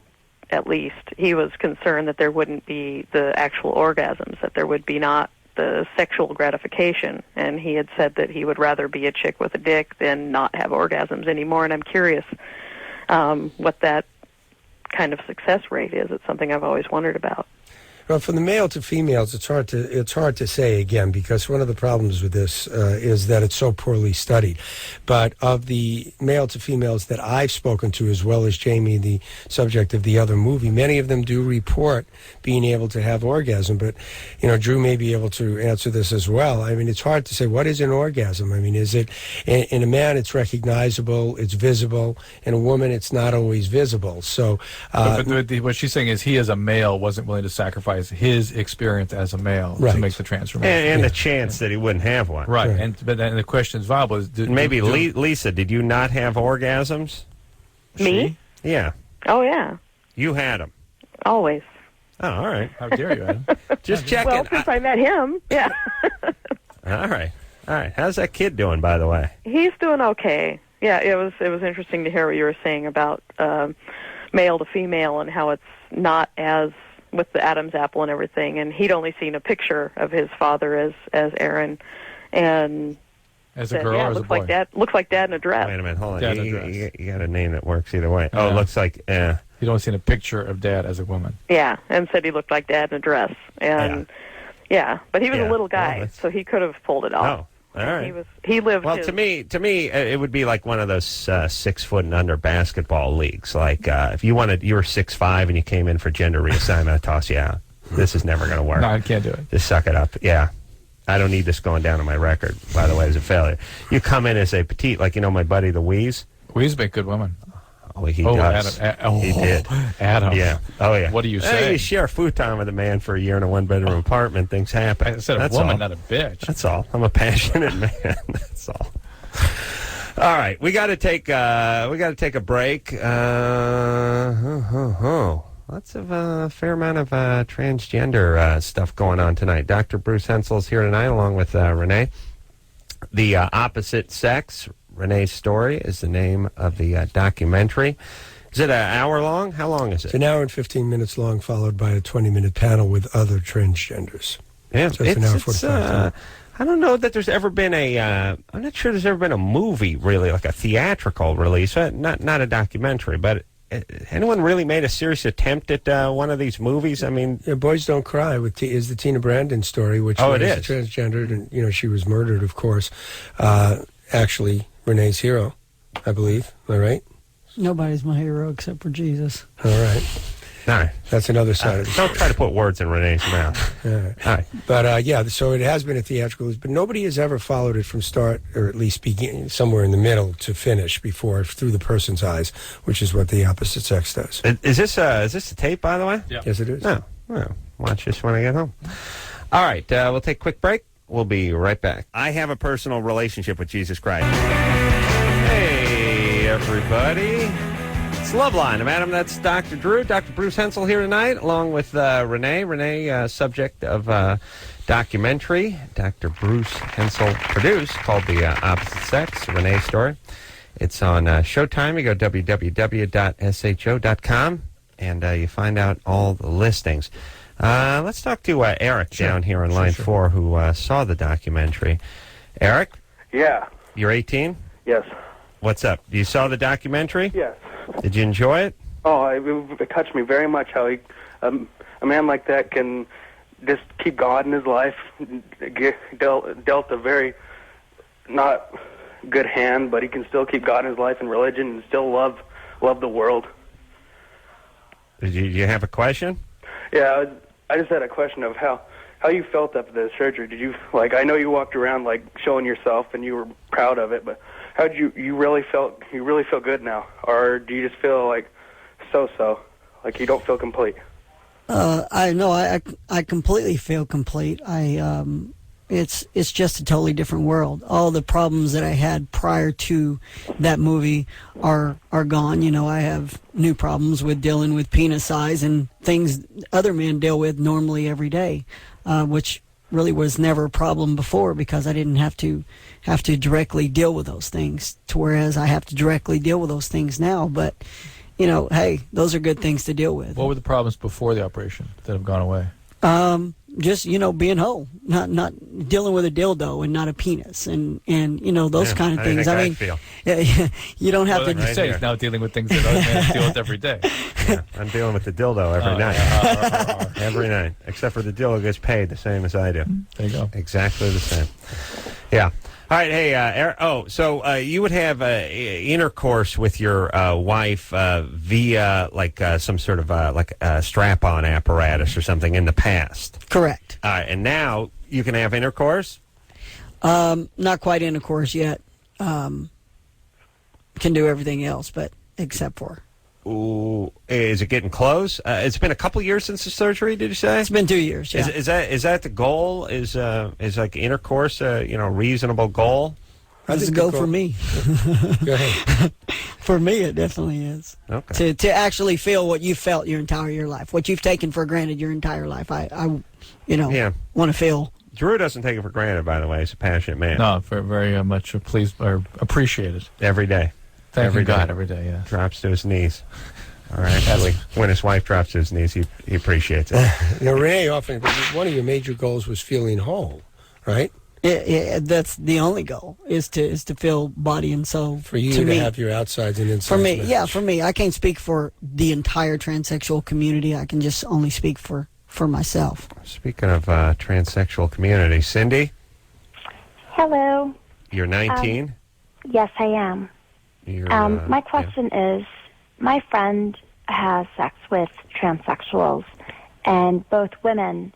at least, he was concerned that there wouldn't be the actual orgasms, that there would be not the sexual gratification, and he had said that he would rather be a chick with a dick than not have orgasms anymore. And I'm curious what that kind of success rate is. It's something I've always wondered about. Well, from the male to females, it's hard to say again, because one of the problems with this is that it's so poorly studied. But of the male to females that I've spoken to, as well as Jamie, the subject of the other movie, many of them do report being able to have orgasm. But Drew may be able to answer this as well. I mean, it's hard to say what is an orgasm. I mean, is it in a man it's recognizable, it's visible. In a woman, it's not always visible. So, but what she's saying is he, as a male, wasn't willing to sacrifice his experience as a male to make the transformation, and the chance that he wouldn't have one. Right. But then the question is viable. Maybe Lisa, did you not have orgasms? Me? Yeah. Oh, yeah. You had them. Always. Oh, all right. How dare you, Adam? Just checking. Well, since I met him, yeah. All right. How's that kid doing, by the way? He's doing okay. Yeah, it was interesting to hear what you were saying about male to female and how it's not as with the Adam's apple and everything. And he'd only seen a picture of his father as Aaron, and as a girl or as a boy? Looks like dad in a dress. Wait a minute, hold on. Dad You got a name that works either way. Oh, it looks like. You'd only seen a picture of dad as a woman. Yeah, and said he looked like dad in a dress, and but he was a little guy, so he could have pulled it off. Oh. All right. He lived. Well, to me, it would be like one of those 6 foot and under basketball leagues. Like if you were 6'5" and you came in for gender reassignment, I'd toss you out. This is never going to work. No, I can't do it. Just suck it up. Yeah, I don't need this going down on my record. By the way, as a failure, you come in as a petite, like my buddy the Wheeze. Wheeze make good women. Oh, he does. Adam, he did. Adam. Yeah. Oh, yeah. What do you say? Hey, you share futon with a man for a year in a one-bedroom apartment. Things happen. I said a woman, not a bitch. That's all. I'm a passionate man. That's all. All right, we got to take a break. Lots of a fair amount of transgender stuff going on tonight. Dr. Bruce Hensel is here tonight, along with Rene. The Opposite Sex. Renee's Story is the name of the documentary. Is it an hour long? How long is it? It's an hour and 15 minutes long, followed by a 20-minute panel with other transgenders. Yeah, so it's an hour 45. I don't know that there's ever been I'm not sure there's ever been a movie, really, like a theatrical release. Not a documentary, but anyone really made a serious attempt at one of these movies? I mean... Yeah, Boys Don't Cry is the Tina Brandon story, which it is is. Transgendered, and, she was murdered, of course. Actually, Renee's hero, I believe. Am I right? Nobody's my hero except for Jesus. All right. No. That's another side of it. Don't try to put words in Renee's mouth. All right. But, so it has been a theatrical, but nobody has ever followed it from start, or at least begin somewhere in the middle to finish before, through the person's eyes, which is what the Opposite Sex does. Is this a tape, by the way? Yeah. Yes, it is. No. Well, watch this when I get home. All right, we'll take a quick break. We'll be right back. I have a personal relationship with Jesus Christ. Hey, everybody. It's Loveline. I'm Adam. That's Dr. Drew. Dr. Bruce Hensel here tonight, along with Rene. Rene, subject of documentary Dr. Bruce Hensel produced called The Opposite Sex, Renee's Story. It's on Showtime. You go www.sho.com, and you find out all the listings. Let's talk to Eric down here on line 4 who saw the documentary. Eric? Yeah. You're 18? Yes. What's up? You saw the documentary? Yes. Did you enjoy it? Oh, it touched me very much how a man like that can just keep God in his life, dealt a very not good hand, but he can still keep God in his life and religion and still love the world. Did you have a question? Yeah, I just had a question of how you felt after the surgery. Did you, I know you walked around showing yourself and you were proud of it, but how did you really feel good now, or do you just feel so like you don't feel complete? I completely feel complete. It's just a totally different world. All the problems that I had prior to that movie are gone. I have new problems with dealing with penis size and things other men deal with normally every day, which really was never a problem before because I didn't have to directly deal with those things, to whereas I have to directly deal with those things now. But hey, those are good things to deal with. What were the problems before the operation that have gone away? just being whole, not dealing with a dildo and not a penis, and those kind of things. I mean, you don't have to. Like you say, he's now dealing with things that other men deal with every day. Yeah, I'm dealing with the dildo every night. Yeah. Every night, except for the dildo gets paid the same as I do. There you go. Exactly the same. Yeah. All right. Hey, Eric, so you would have intercourse with your wife via like some sort of like a strap-on apparatus or something in the past. Correct. And now you can have intercourse? Not quite intercourse yet. Can do everything else, but except for. Ooh, is it getting close? It's been a couple years since the surgery. Did you say? It's been 2 years. Yeah. Is that the goal? Is like intercourse a reasonable goal? It's a goal for me. Go ahead. For me, it definitely is. Okay. To actually feel what you felt your entire life, what you've taken for granted your entire life. I want to feel. Drew doesn't take it for granted, by the way. He's a passionate man. No, very much pleased or appreciated. Every day. Every day, yeah. Drops to his knees. Or actually, when his wife drops to his knees, he appreciates it. Renee, often, one of your major goals was feeling whole, right? Yeah, that's the only goal, is to feel body and soul. For you to have your outsides and insides. For me, match. yeah, for me. I can't speak for the entire transsexual community. I can just only speak for myself. Speaking of transsexual community, Cindy? Hello. You're 19? Yes, I am. My question is, my friend has sex with transsexuals, and both women,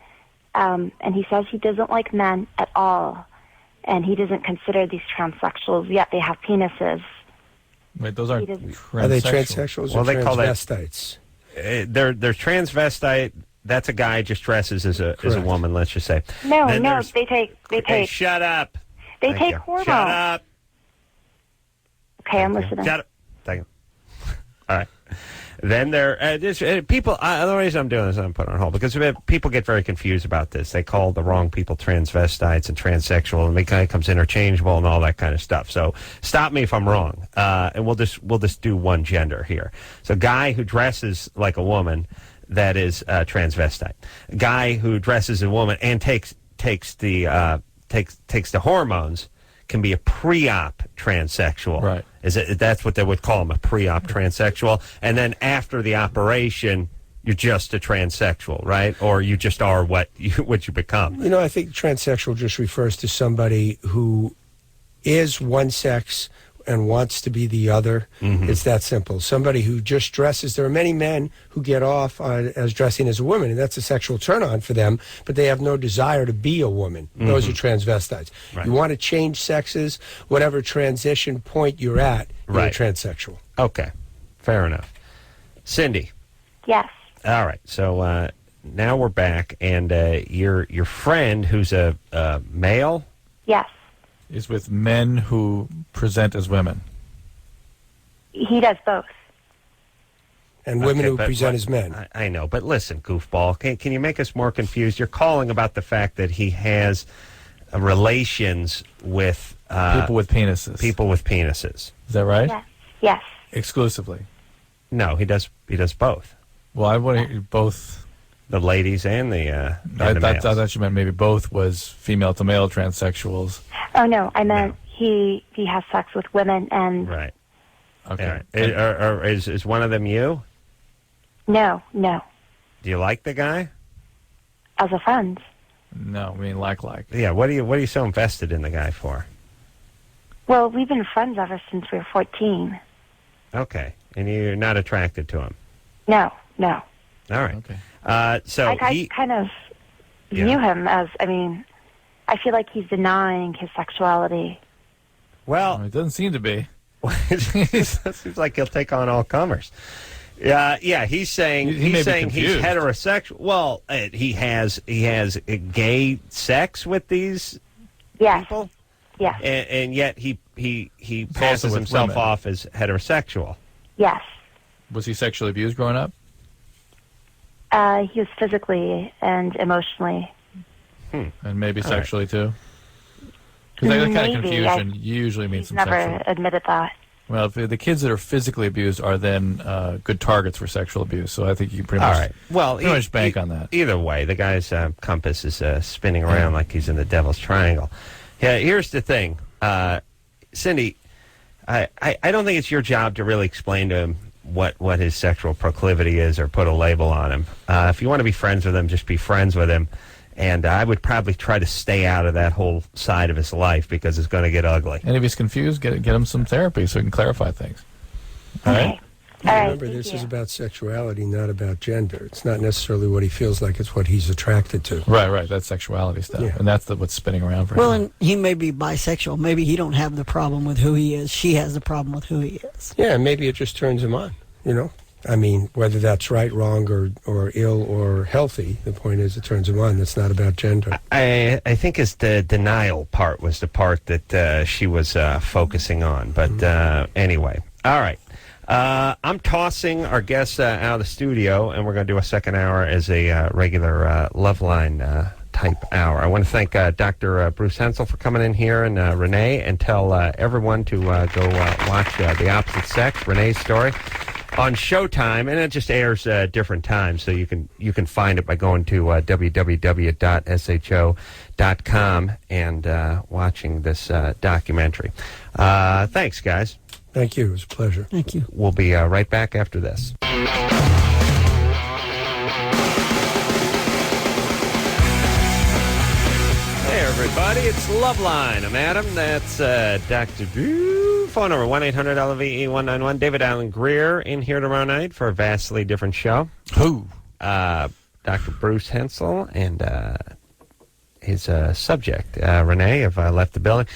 and he says he doesn't like men at all, and he doesn't consider these transsexuals, yet they have penises. Wait, those aren't transsexual. Are they transsexuals or they transvestites? They're transvestite. That's a guy just dresses as a woman, let's just say. No, they take. Hey, shut up. They take hormones. Shut up. Okay, I'm listening. Shut up. Thank you. All right. Then people. The reason I'm doing this, I'm putting on hold because people get very confused about this. They call the wrong people transvestites and transsexual, and it kind of comes interchangeable and all that kind of stuff. So stop me if I'm wrong, and we'll just do one gender here. So, guy who dresses like a woman, that is transvestite. A guy who dresses as a woman and takes the hormones can be a pre-op transsexual. Right. That's what they would call them, a pre-op transsexual. And then after the operation, you're just a transsexual, right? Or you just are what you become. I think transsexual just refers to somebody who is one sex and wants to be the other. Mm-hmm. It's that simple. Somebody who just dresses. There are many men who get off as dressing as a woman, and that's a sexual turn-on for them, but they have no desire to be a woman. Mm-hmm. Those are transvestites. Right. You want to change sexes, whatever transition point you're at, you're a transsexual. Okay. Fair enough. Cindy. Yes. All right. So now we're back, and your friend, who's a male? Yes. Is with men who present as women. He does both. And women who present as men. I know, but listen, goofball, can you make us more confused? You're calling about the fact that he has relations with... people with penises. People with penises. Is that right? Yes. Yes. Exclusively? No, he does both. Well, I want to hear both... The ladies and the I males. thought you meant maybe both was female to male transsexuals. Oh, no. I meant he has sex with women and... Right. Okay. Is one of them you? No. Do you like the guy? As a friend. No, I mean like. Yeah, what are you so invested in the guy for? Well, we've been friends ever since we were 14. Okay. And you're not attracted to him? No. All right. Okay. So I kind of view him as, I feel like he's denying his sexuality. Well, it doesn't seem to be. It seems like he'll take on all comers. Yeah, he's saying he's heterosexual. Well, he has gay sex with these people. Yes. And yet he passes himself off as heterosexual. Yes. Was he sexually abused growing up? He was physically and emotionally. And maybe sexually too? Because that kind of confusion usually means some never sexual... admitted that. Well, if the kids that are physically abused are then good targets for sexual abuse, so I think you can pretty All much, right. Well, pretty much bank on that. Either way, the guy's compass is spinning around like he's in the Devil's Triangle. Yeah, here's the thing. Cindy, I don't think it's your job to really explain to him what his sexual proclivity is or put a label on him. If you want to be friends with him, just be friends with him. And I would probably try to stay out of that whole side of his life because it's going to get ugly. And if he's confused, get him some therapy so he can clarify things. All right? Remember, this is about sexuality, not about gender. It's not necessarily what he feels like, it's what he's attracted to. Right. That's sexuality stuff. Yeah. And that's what's spinning around for him. Well, and he may be bisexual. Maybe he don't have the problem with who he is. She has the problem with who he is. Yeah, maybe it just turns him on, you know? I mean, whether that's right, wrong, or ill or healthy, the point is it turns him on. That's not about gender. I think it's the denial part was the part that she was focusing on. But anyway, all right. I'm tossing our guests out of the studio, and we're going to do a second hour as a regular Loveline type hour. I want to thank Dr. Bruce Hensel for coming in here, and Renee, and tell everyone to go watch The Opposite Sex, Renee's story, on Showtime, and it just airs different times, so you can find it by going to www.sho.com and watching this documentary. Thanks, guys. Thank you. It was a pleasure. Thank you. We'll be right back after this. Hey, everybody. It's Loveline. I'm Adam. That's Dr. Drew. Phone number 1-800-LVE-191. David Allen Greer in here tomorrow night for a vastly different show. Who? Dr. Bruce Hensel and his subject, Renee, have left the building.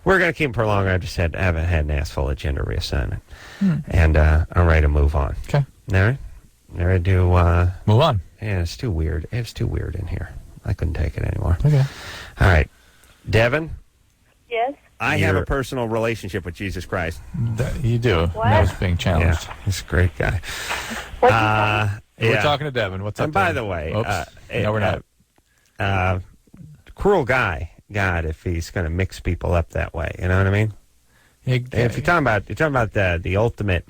We're going to keep him for longer. I just haven't had an ass full of gender reassignment. And I'm ready to move on. Okay. All right? I'm ready to move on. Yeah, it's too weird. It's too weird in here. I couldn't take it anymore. Okay. All right. Devin? Yes? I have a personal relationship with Jesus Christ. You do. What? That was being challenged. Yeah, he's a great guy. We're talking to Devin. What's up, And by Devin? the way, Oops. No, we're not. Cruel guy, God, if he's going to mix people up that way. You know what I mean? If you're talking about the ultimate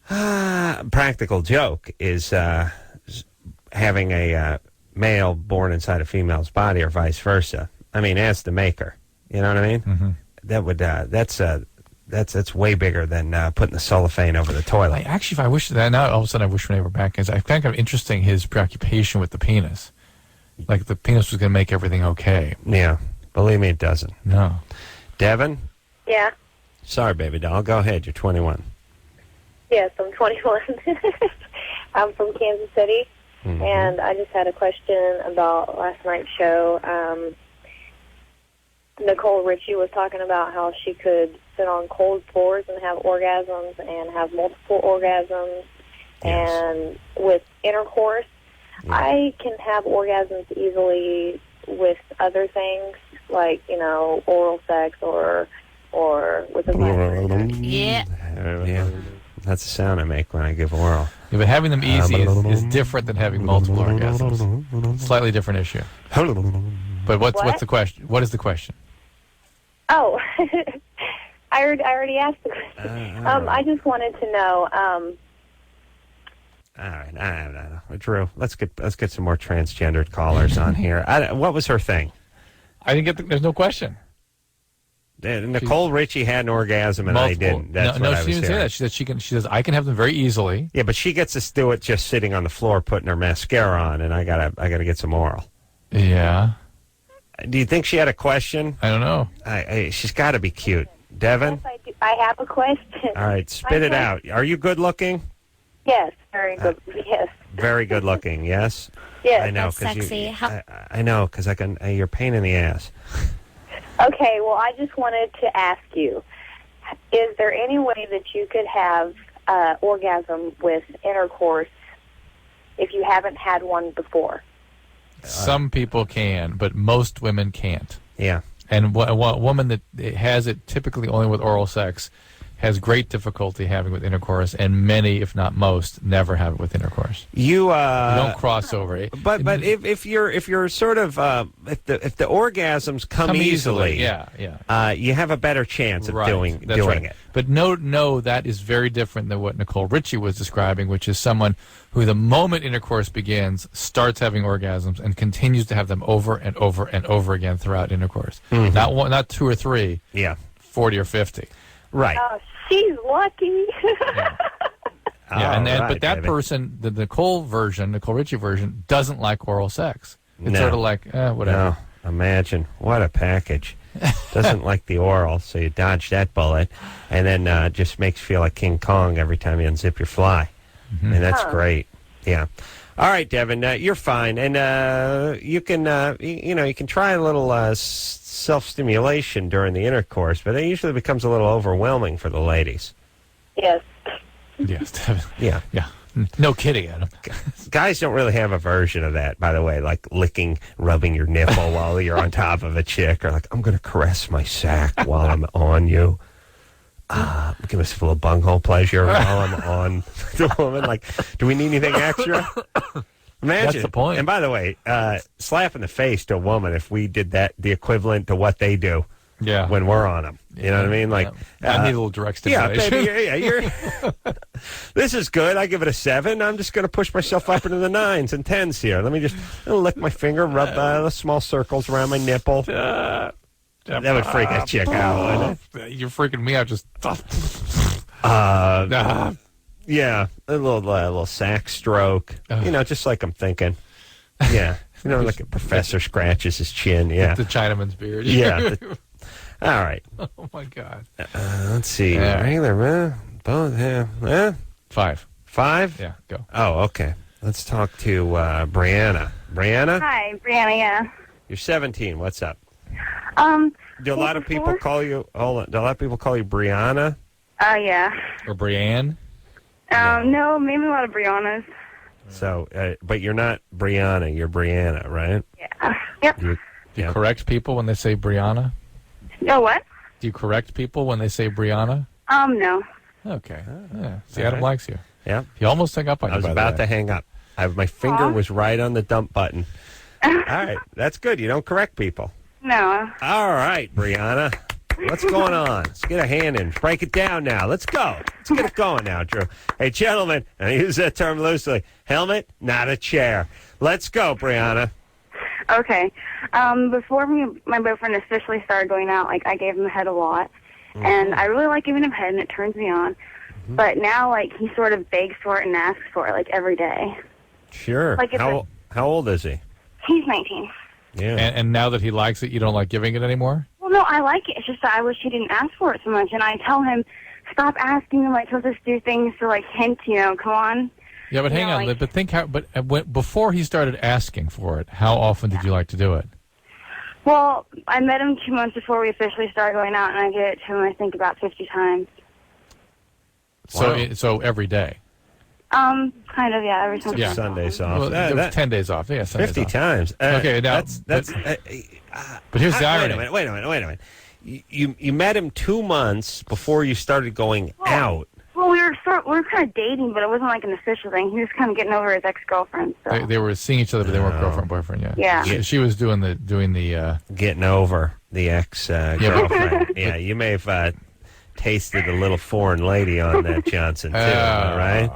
practical joke is having a male born inside a female's body or vice versa. I mean, as the maker. You know what I mean? Mm-hmm. That would that's way bigger than putting the cellophane over the toilet. Actually, if I wish that now, all of a sudden I wish Renee were back. Because I find it interesting his preoccupation with the penis. Like the penis was going to make everything okay. Yeah, believe me, it doesn't. No. Devin? Yeah. Sorry, baby doll. Go ahead. You're 21. Yes, I'm 21. I'm from Kansas City, and I just had a question about last night's show. Nicole Richie was talking about how she could sit on cold floors and have orgasms and have multiple orgasms. Yes. And with intercourse, I can have orgasms easily with other things, like, oral sex or with a vibrator. Yeah. Yeah. That's the sound I make when I give oral. Yeah, but having them easy is different than having multiple orgasms. Slightly different issue. But what's the question? What is the question? Oh, I already asked the question. I just wanted to know. All right, I Drew, let's get some more transgendered callers on here. What was her thing? I didn't get. There's no question. Nicole Richie had an orgasm and Multiple. I didn't. That's no, what I she was didn't say that. She said she says I can have them very easily. Yeah, but she gets to do it just sitting on the floor putting her mascara on, and I gotta get some oral. Yeah. Do you think she had a question? I don't know. She's got to be cute. Devin? Yes, I do. I have a question. All right, spit it out. Are you good looking? Yes, very good. Yes. Very good looking, yes? Yes. I know, That's sexy. I know, because you're a pain in the ass. Okay, well, I just wanted to ask you, is there any way that you could have orgasm with intercourse if you haven't had one before? Some people can, but most women can't. Yeah. And a woman that has it typically only with oral sex has great difficulty having with intercourse, and many, if not most, never have it with intercourse. You don't cross over. But if you're sort of if the orgasms come easily, you have a better chance of doing it. But no, that is very different than what Nicole Richie was describing, which is someone who, the moment intercourse begins, starts having orgasms and continues to have them over and over and over again throughout intercourse. Mm-hmm. Not one, not 2 or 3. 40 or 50. Right. Oh, she's lucky. But that person, the Nicole Richie version, doesn't like oral sex. It's sort of like, whatever. No, imagine. What a package. Doesn't like the oral, so you dodge that bullet, and then just makes you feel like King Kong every time you unzip your fly. Mm-hmm. And that's great. Yeah. All right, Devin, you're fine, and you can you can try a little self-stimulation during the intercourse, but it usually becomes a little overwhelming for the ladies. Yes. Yes, Devin. Yeah. No kidding, Adam. Guys don't really have a version of that, by the way, like rubbing your nipple while you're on top of a chick, or like, I'm going to caress my sack while I'm on you. Give us a little bunghole pleasure while I'm on the woman. Like, do we need anything extra? Imagine. That's the point. And by the way, slap in the face to a woman if we did that, the equivalent to what they do. Yeah. When we're on them. You know what I mean? Like, I need a little direct stimulation. Yeah, baby. This is good. I give it a 7. I'm just going to push myself up into the 9s and 10s here. Let me just lick my finger, rub the small circles around my nipple. That would freak a chick out, wouldn't it? You're freaking me out. Just. Yeah, a little sack stroke. Just like I'm thinking. Yeah. Like a professor scratches his chin. Yeah. The Chinaman's beard. Yeah. All right. Oh, my God. Let's see. Regular, both, yeah. 5. 5? Yeah, go. Oh, okay. Let's talk to Brianna. Brianna? Hi, Brianna, yeah. You're 17. What's up? Do a lot of people call you, do a lot of people call you Brianna? Yeah. Or Brianne? No, maybe a lot of Briannas. So, but you're not Brianna, you're Brianna, right? Yeah. Yep. Do you correct people when they say Brianna? No, what? Do you correct people when they say Brianna? No. Okay. Yeah. See, Adam likes you. Yeah. He almost hung up on you. I was about to hang up. My finger was right on the dump button. All right. That's good. You don't correct people. No. All right, Brianna. What's going on? Let's get a hand in. Break it down now. Let's go. Let's get it going now, Drew. Hey, gentlemen, and I use that term loosely. Helmet, not a chair. Let's go, Brianna. Okay. Before my boyfriend officially started going out, I gave him head a lot. Mm-hmm. And I really like giving him head, and it turns me on. Mm-hmm. But now, he sort of begs for it and asks for it, every day. Sure. How old is he? He's 19. Yeah. And now that he likes it, you don't like giving it anymore? Well, no, I like it. It's just that I wish he didn't ask for it so much. And I tell him, stop asking him, he'll just do things to, hint, come on. Yeah, but hang on. But think before he started asking for it, how often did you like to do it? Well, I met him 2 months before we officially started going out, and I did it to him, I think, about 50 times. So every day? Kind of, yeah, every Sunday. Yeah. Sundays off. Well, 10 days off. Yeah, Sundays 50 off. times. Okay, now That's but here's the irony. Wait a minute. You met him 2 months before you started going out. Well, we were kind of dating, but it wasn't an official thing. He was kind of getting over his ex-girlfriend. So. They were seeing each other, but they weren't girlfriend boyfriend yet. Yeah. She was doing the getting over the ex girlfriend. Yeah, you may have tasted a little foreign lady on that Johnson too, right?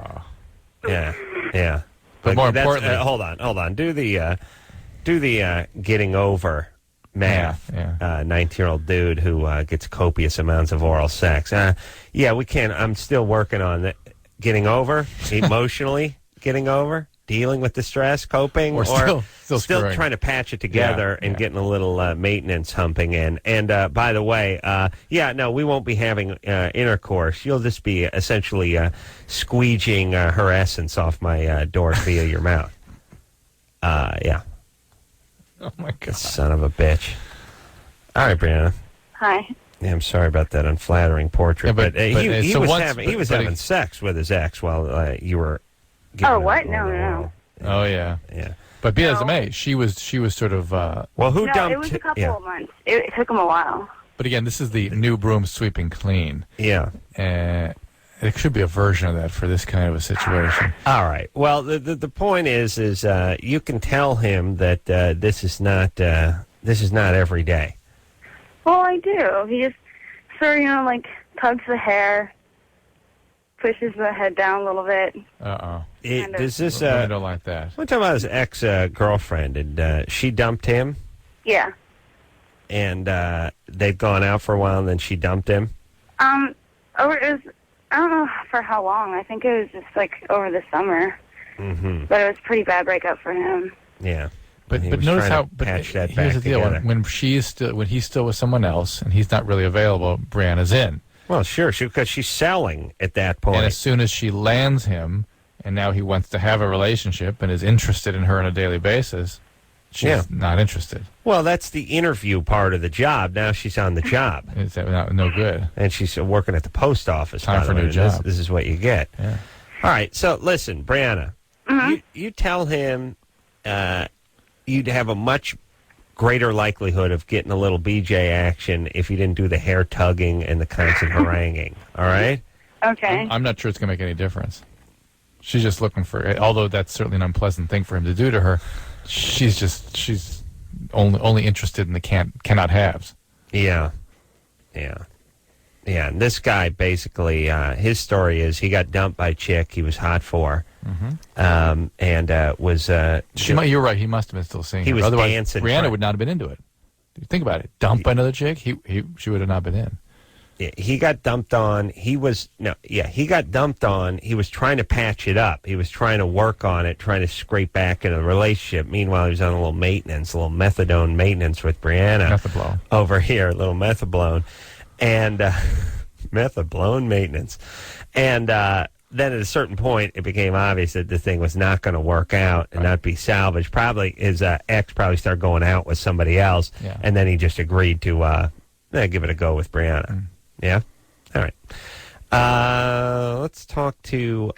Yeah. But more importantly, hold on. Do the getting over math. 19-year-old dude who gets copious amounts of oral sex. Yeah, we can. I'm still working on that. Getting over emotionally, getting over, dealing with the stress, coping, or still trying to patch it together and getting a little maintenance humping in. And by the way, we won't be having intercourse. You'll just be essentially squeegeeing her essence off my door via your mouth. Yeah. Oh my God! Son of a bitch. All right, Brianna. Hi. Yeah, I'm sorry about that unflattering portrait, Yeah, but he was having sex with his ex while you were. Oh, what? No. Oh, yeah. But be as it may, she was sort of. Well, who dumped? It was a couple of months. It took him a while. But again, this is the new broom sweeping clean. Yeah. It should be a version of that for this kind of a situation. All right. Well, the point is you can tell him that this is not every day. Well, I do. He just sort of, like, tugs the hair, pushes the head down a little bit. Does this? I don't like that. We're talking about his ex-girlfriend, and she dumped him. Yeah. And they've gone out for a while, and then she dumped him. I don't know for how long. I think it was just like over the summer. Mm-hmm. But it was a pretty bad breakup for him. Yeah. But notice how. But patch that here's back the deal: together. when he's still with someone else and he's not really available, Brianna's in. Well, sure, because she's selling at that point. And as soon as she lands him, and now he wants to have a relationship and is interested in her on a daily basis, she's not interested. Well, that's the interview part of the job. Now she's on the job. It's no good. And she's working at the post office. Time for a new job. This is what you get. Yeah. All right. So listen, Brianna, you tell him you'd have a much greater likelihood of getting a little BJ action if you didn't do the hair tugging and the constant haranguing. All right? Okay. I'm not sure it's going to make any difference. She's just looking for, although that's certainly an unpleasant thing for him to do to her, she's only interested in the cannot haves. Yeah. And this guy basically, his story is he got dumped by a chick he was hot for, and was. You're right. He must have been still seeing he her. was Otherwise, dancing. Brianna would not have been into it. Think about it. Dump another chick. She would have not been in. Yeah, he got dumped on. He got dumped on. He was trying to patch it up. He was trying to work on it, trying to scrape back into the relationship. Meanwhile, he was on a little methadone maintenance with Brianna. Methablone. Over here, a little methablone. And methablone maintenance. And then at a certain point, it became obvious that the thing was not going to work out and not be salvaged. Probably his ex started going out with somebody else, and then he just agreed to give it a go with Brianna. Yeah? All right. Let's talk to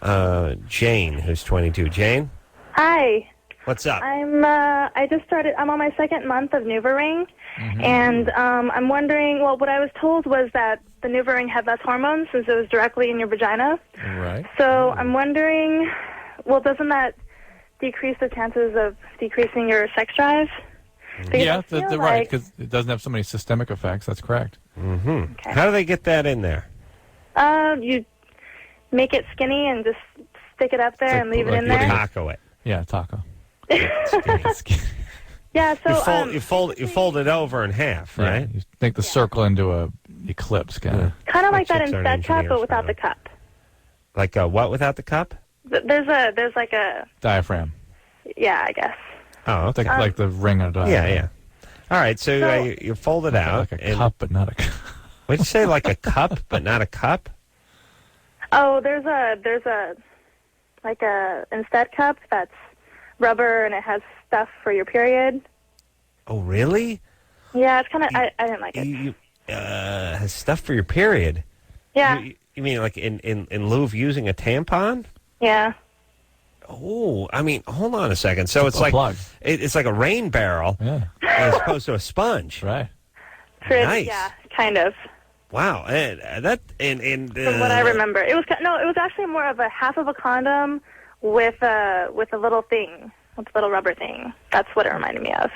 Jane, who's 22. Jane? Hi. What's up? I'm on my second month of NuvaRing, and I'm wondering, well, what I was told was that the NuvaRing had less hormones since it was directly in your vagina. Right. So I'm wondering, well, doesn't that decrease the chances of decreasing your sex drive? Yeah, they're right, because it doesn't have so many systemic effects. That's correct. Mm-hmm. Okay. How do they get that in there? You make it skinny and just stick it up there and leave it in there. Taco it. Yeah, taco. Yeah, so you fold it over in half, right? You make the circle into a eclipse, kind of. Kind of like that Instead cup, but without the cup. Like a what without the cup? There's like a diaphragm. Yeah, I guess. Oh, okay. Like the ring on a diaphragm. Yeah. All right, so you fold it out. Like a cup, but not a cup. What did you say? Like a cup, but not a cup? Oh, there's a like a Instead cup that's rubber and it has stuff for your period. Oh, really? Yeah, it's kind of. I didn't like it. Has stuff for your period? Yeah. You mean like in lieu of using a tampon? Yeah. Oh, I mean, hold on a second. So it's like it's like a rain barrel as opposed to a sponge, right? Nice. Yeah, kind of. Wow, and from what I remember, it was actually more of a half of a condom with a little thing, with a little rubber thing. That's what it reminded me of.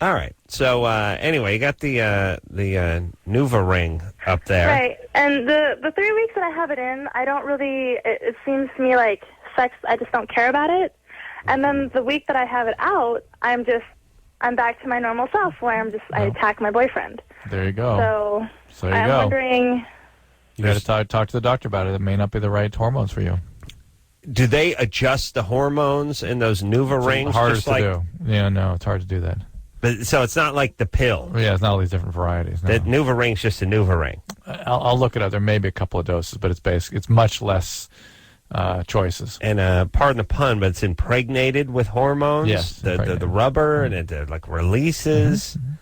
All right. So anyway, you got the NuvaRing up there, right? And the 3 weeks that I have it in, I don't really. It seems to me like sex. I just don't care about it. And then the week that I have it out, I'm back to my normal self, where I attack my boyfriend. There you go. So I'm wondering. You got to talk to the doctor about it. It may not be the right hormones for you. Do they adjust the hormones in those NuvaRings? Harder to do. Yeah, no, it's hard to do that. But so it's not like the pill. Yeah, it's not all these different varieties. No. The NuvaRing's just a NuvaRing. I'll look it up. There may be a couple of doses, but it's much less choices. And pardon the pun, but it's impregnated with hormones. Yes, the rubber and it like releases. Mm-hmm.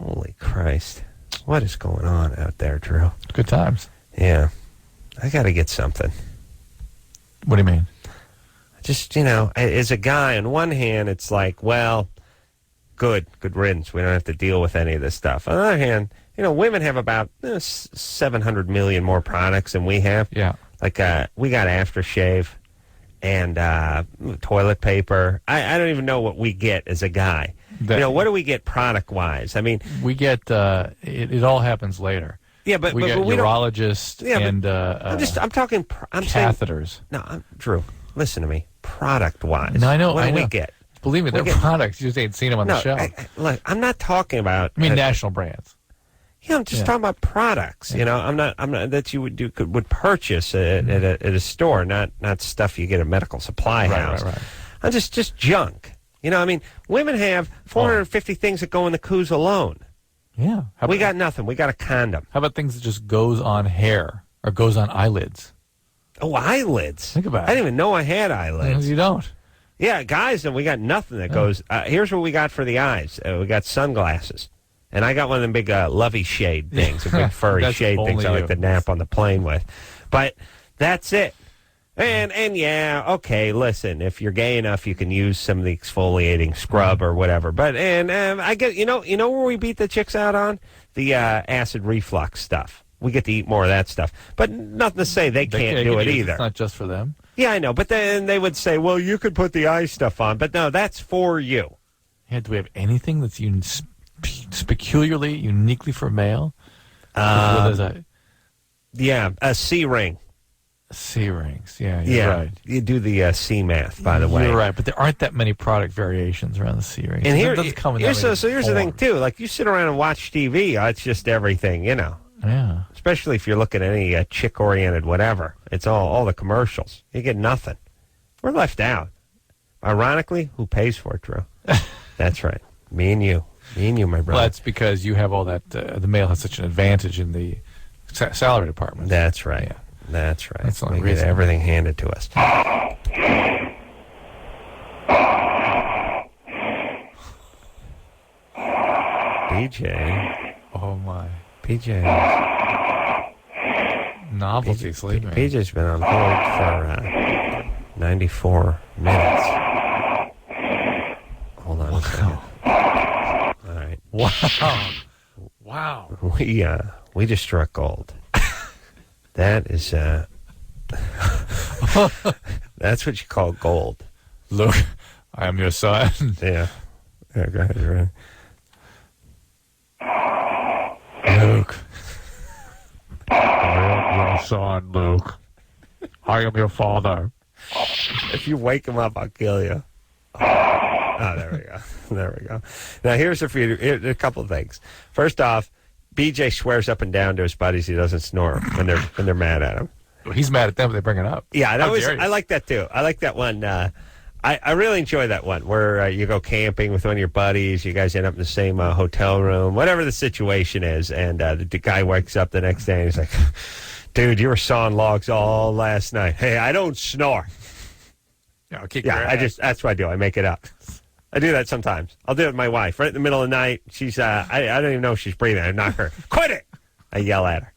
Holy Christ! What is going on out there, Drew? Good times. Yeah, I got to get something. What do you mean? Just as a guy, on one hand, it's like, well, good riddance. We don't have to deal with any of this stuff. On the other hand, women have about 700 million more products than we have. Yeah. Like we got aftershave and toilet paper. I don't even know what we get as a guy. What do we get product-wise? I mean, we get it all happens later. Yeah, but we get urologists and I'm talking catheters. Drew, listen to me. Product-wise, no, I know. What do we get? Believe me, they're products. You just ain't seen them on the show. Look, I'm not talking about. I mean, national brands. Yeah, I'm just talking about products. Yeah. I'm not that you would purchase at a store, not stuff you get at a medical supply house. Right. I'm just junk. Women have 450 things that go in the coos alone. Yeah. We got nothing. We got a condom. How about things that just goes on hair or goes on eyelids? Oh, eyelids. Think about it. I didn't even know I had eyelids. You don't. Yeah, guys, and we got nothing that goes. Here's what we got for the eyes. We got sunglasses. And I got one of them big lovey shade things, big furry shade things I like to nap on the plane with. But that's it. And yeah, okay, listen, if you're gay enough, you can use some of the exfoliating scrub or whatever. But I get you know where we beat the chicks out on? The acid reflux stuff. We get to eat more of that stuff. But nothing to say they can't do it either. It's not just for them. Yeah, I know. But then they would say, well, you could put the eye stuff on. But no, that's for you. Yeah, do we have anything that's peculiarly, uniquely for male? Yeah, a C-ring. C-rings, you're right. You do the C math, by the way. You're right, but there aren't that many product variations around the C-rings. And here's the thing, too. Like, you sit around and watch TV, it's just everything, Yeah. Especially if you're looking at any chick-oriented whatever. It's all the commercials. You get nothing. We're left out. Ironically, who pays for it, Drew? That's right. Me and you. Me and you, my brother. Well, that's because you have all that, the male has such an advantage in the salary department. That's right. Yeah. That's right. That's the only we get reason. everything handed to us. BJ. Oh, my. PJ. Novelty sleeping. PJ's been on hold for 94 minutes. Hold on a second. All right. Wow. We just struck gold. That is that's what you call gold. Look, I am your son. Yeah. Yeah, go ahead, right. Luke. I am your son, Luke. I am your father. If you wake him up, I'll kill you. Oh, there we go. There we go. Now, here's a couple of things. First off, BJ swears up and down to his buddies he doesn't snore when they're mad at him. He's mad at them, but they bring it up. Yeah, I like that too. I like that one. I really enjoy that one where you go camping with one of your buddies. You guys end up in the same hotel room, whatever the situation is, and the guy wakes up the next day and he's like, "Dude, you were sawing logs all last night." Hey, I don't snore. I'll kick your ass. That's what I do. I make it up. I do that sometimes. I'll do it with my wife. Right in the middle of the night, she's I don't even know if she's breathing. I knock her. Quit it! I yell at her.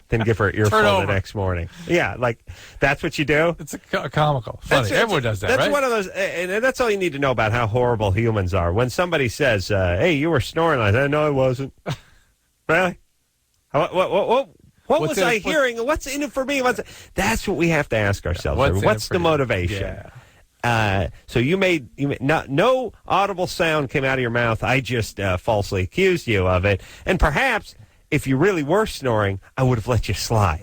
Then give her an earful the next morning. Yeah, like, that's what you do? It's a comical. Funny. Everyone does that, that's right? One of those, and that's all you need to know about how horrible humans are. When somebody says, hey, you were snoring, I said, no, I wasn't. Really? What was I hearing? What's in it for me? That's what we have to ask ourselves. What's the motivation? Yeah. So you made no audible sound came out of your mouth. I just falsely accused you of it. And perhaps if you really were snoring, I would have let you slide.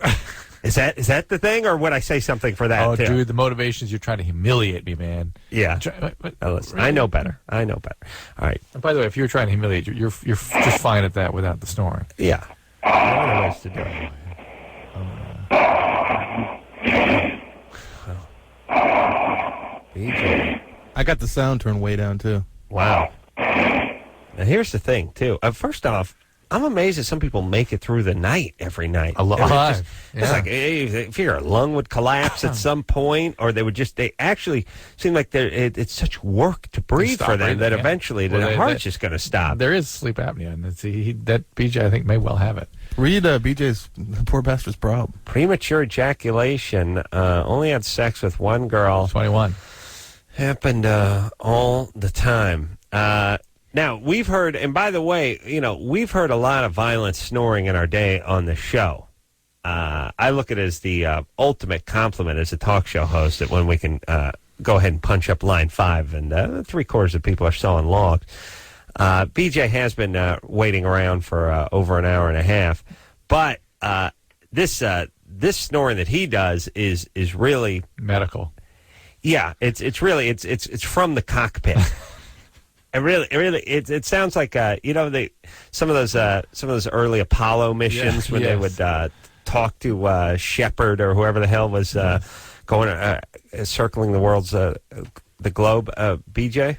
Is that the thing, or would I say something for that? Oh, too? dude, the motivation is you're trying to humiliate me, man. Yeah. Listen, I know better. All right. And by the way, if you're trying to humiliate you, you're just fine at that without the snoring. Yeah. There are other ways to do it. BJ. I got the sound turned way down, too. Wow. Now, here's the thing, too. First off, I'm amazed that some people make it through the night every night. Alive. It's like, if your lung would collapse at some point, or they actually seem like it's such work to breathe for them that eventually their heart's just going to stop. There is sleep apnea, and that BJ, I think, may well have it. Read BJ's poor bastard's problem. Premature ejaculation. Only had sex with one girl. 21. Happened all the time. Now, we've heard, and by the way, we've heard a lot of violent snoring in our day on the show. I look at it as the ultimate compliment as a talk show host that when we can go ahead and punch up line 5 and 3/4 of people are sawing logs. BJ has been waiting around for over an hour and a half, but this snoring that he does is really medical. Yeah, it's from the cockpit. It sounds like some of those early Apollo missions when they would talk to Shepard or whoever the hell was going circling the world's the globe. BJ.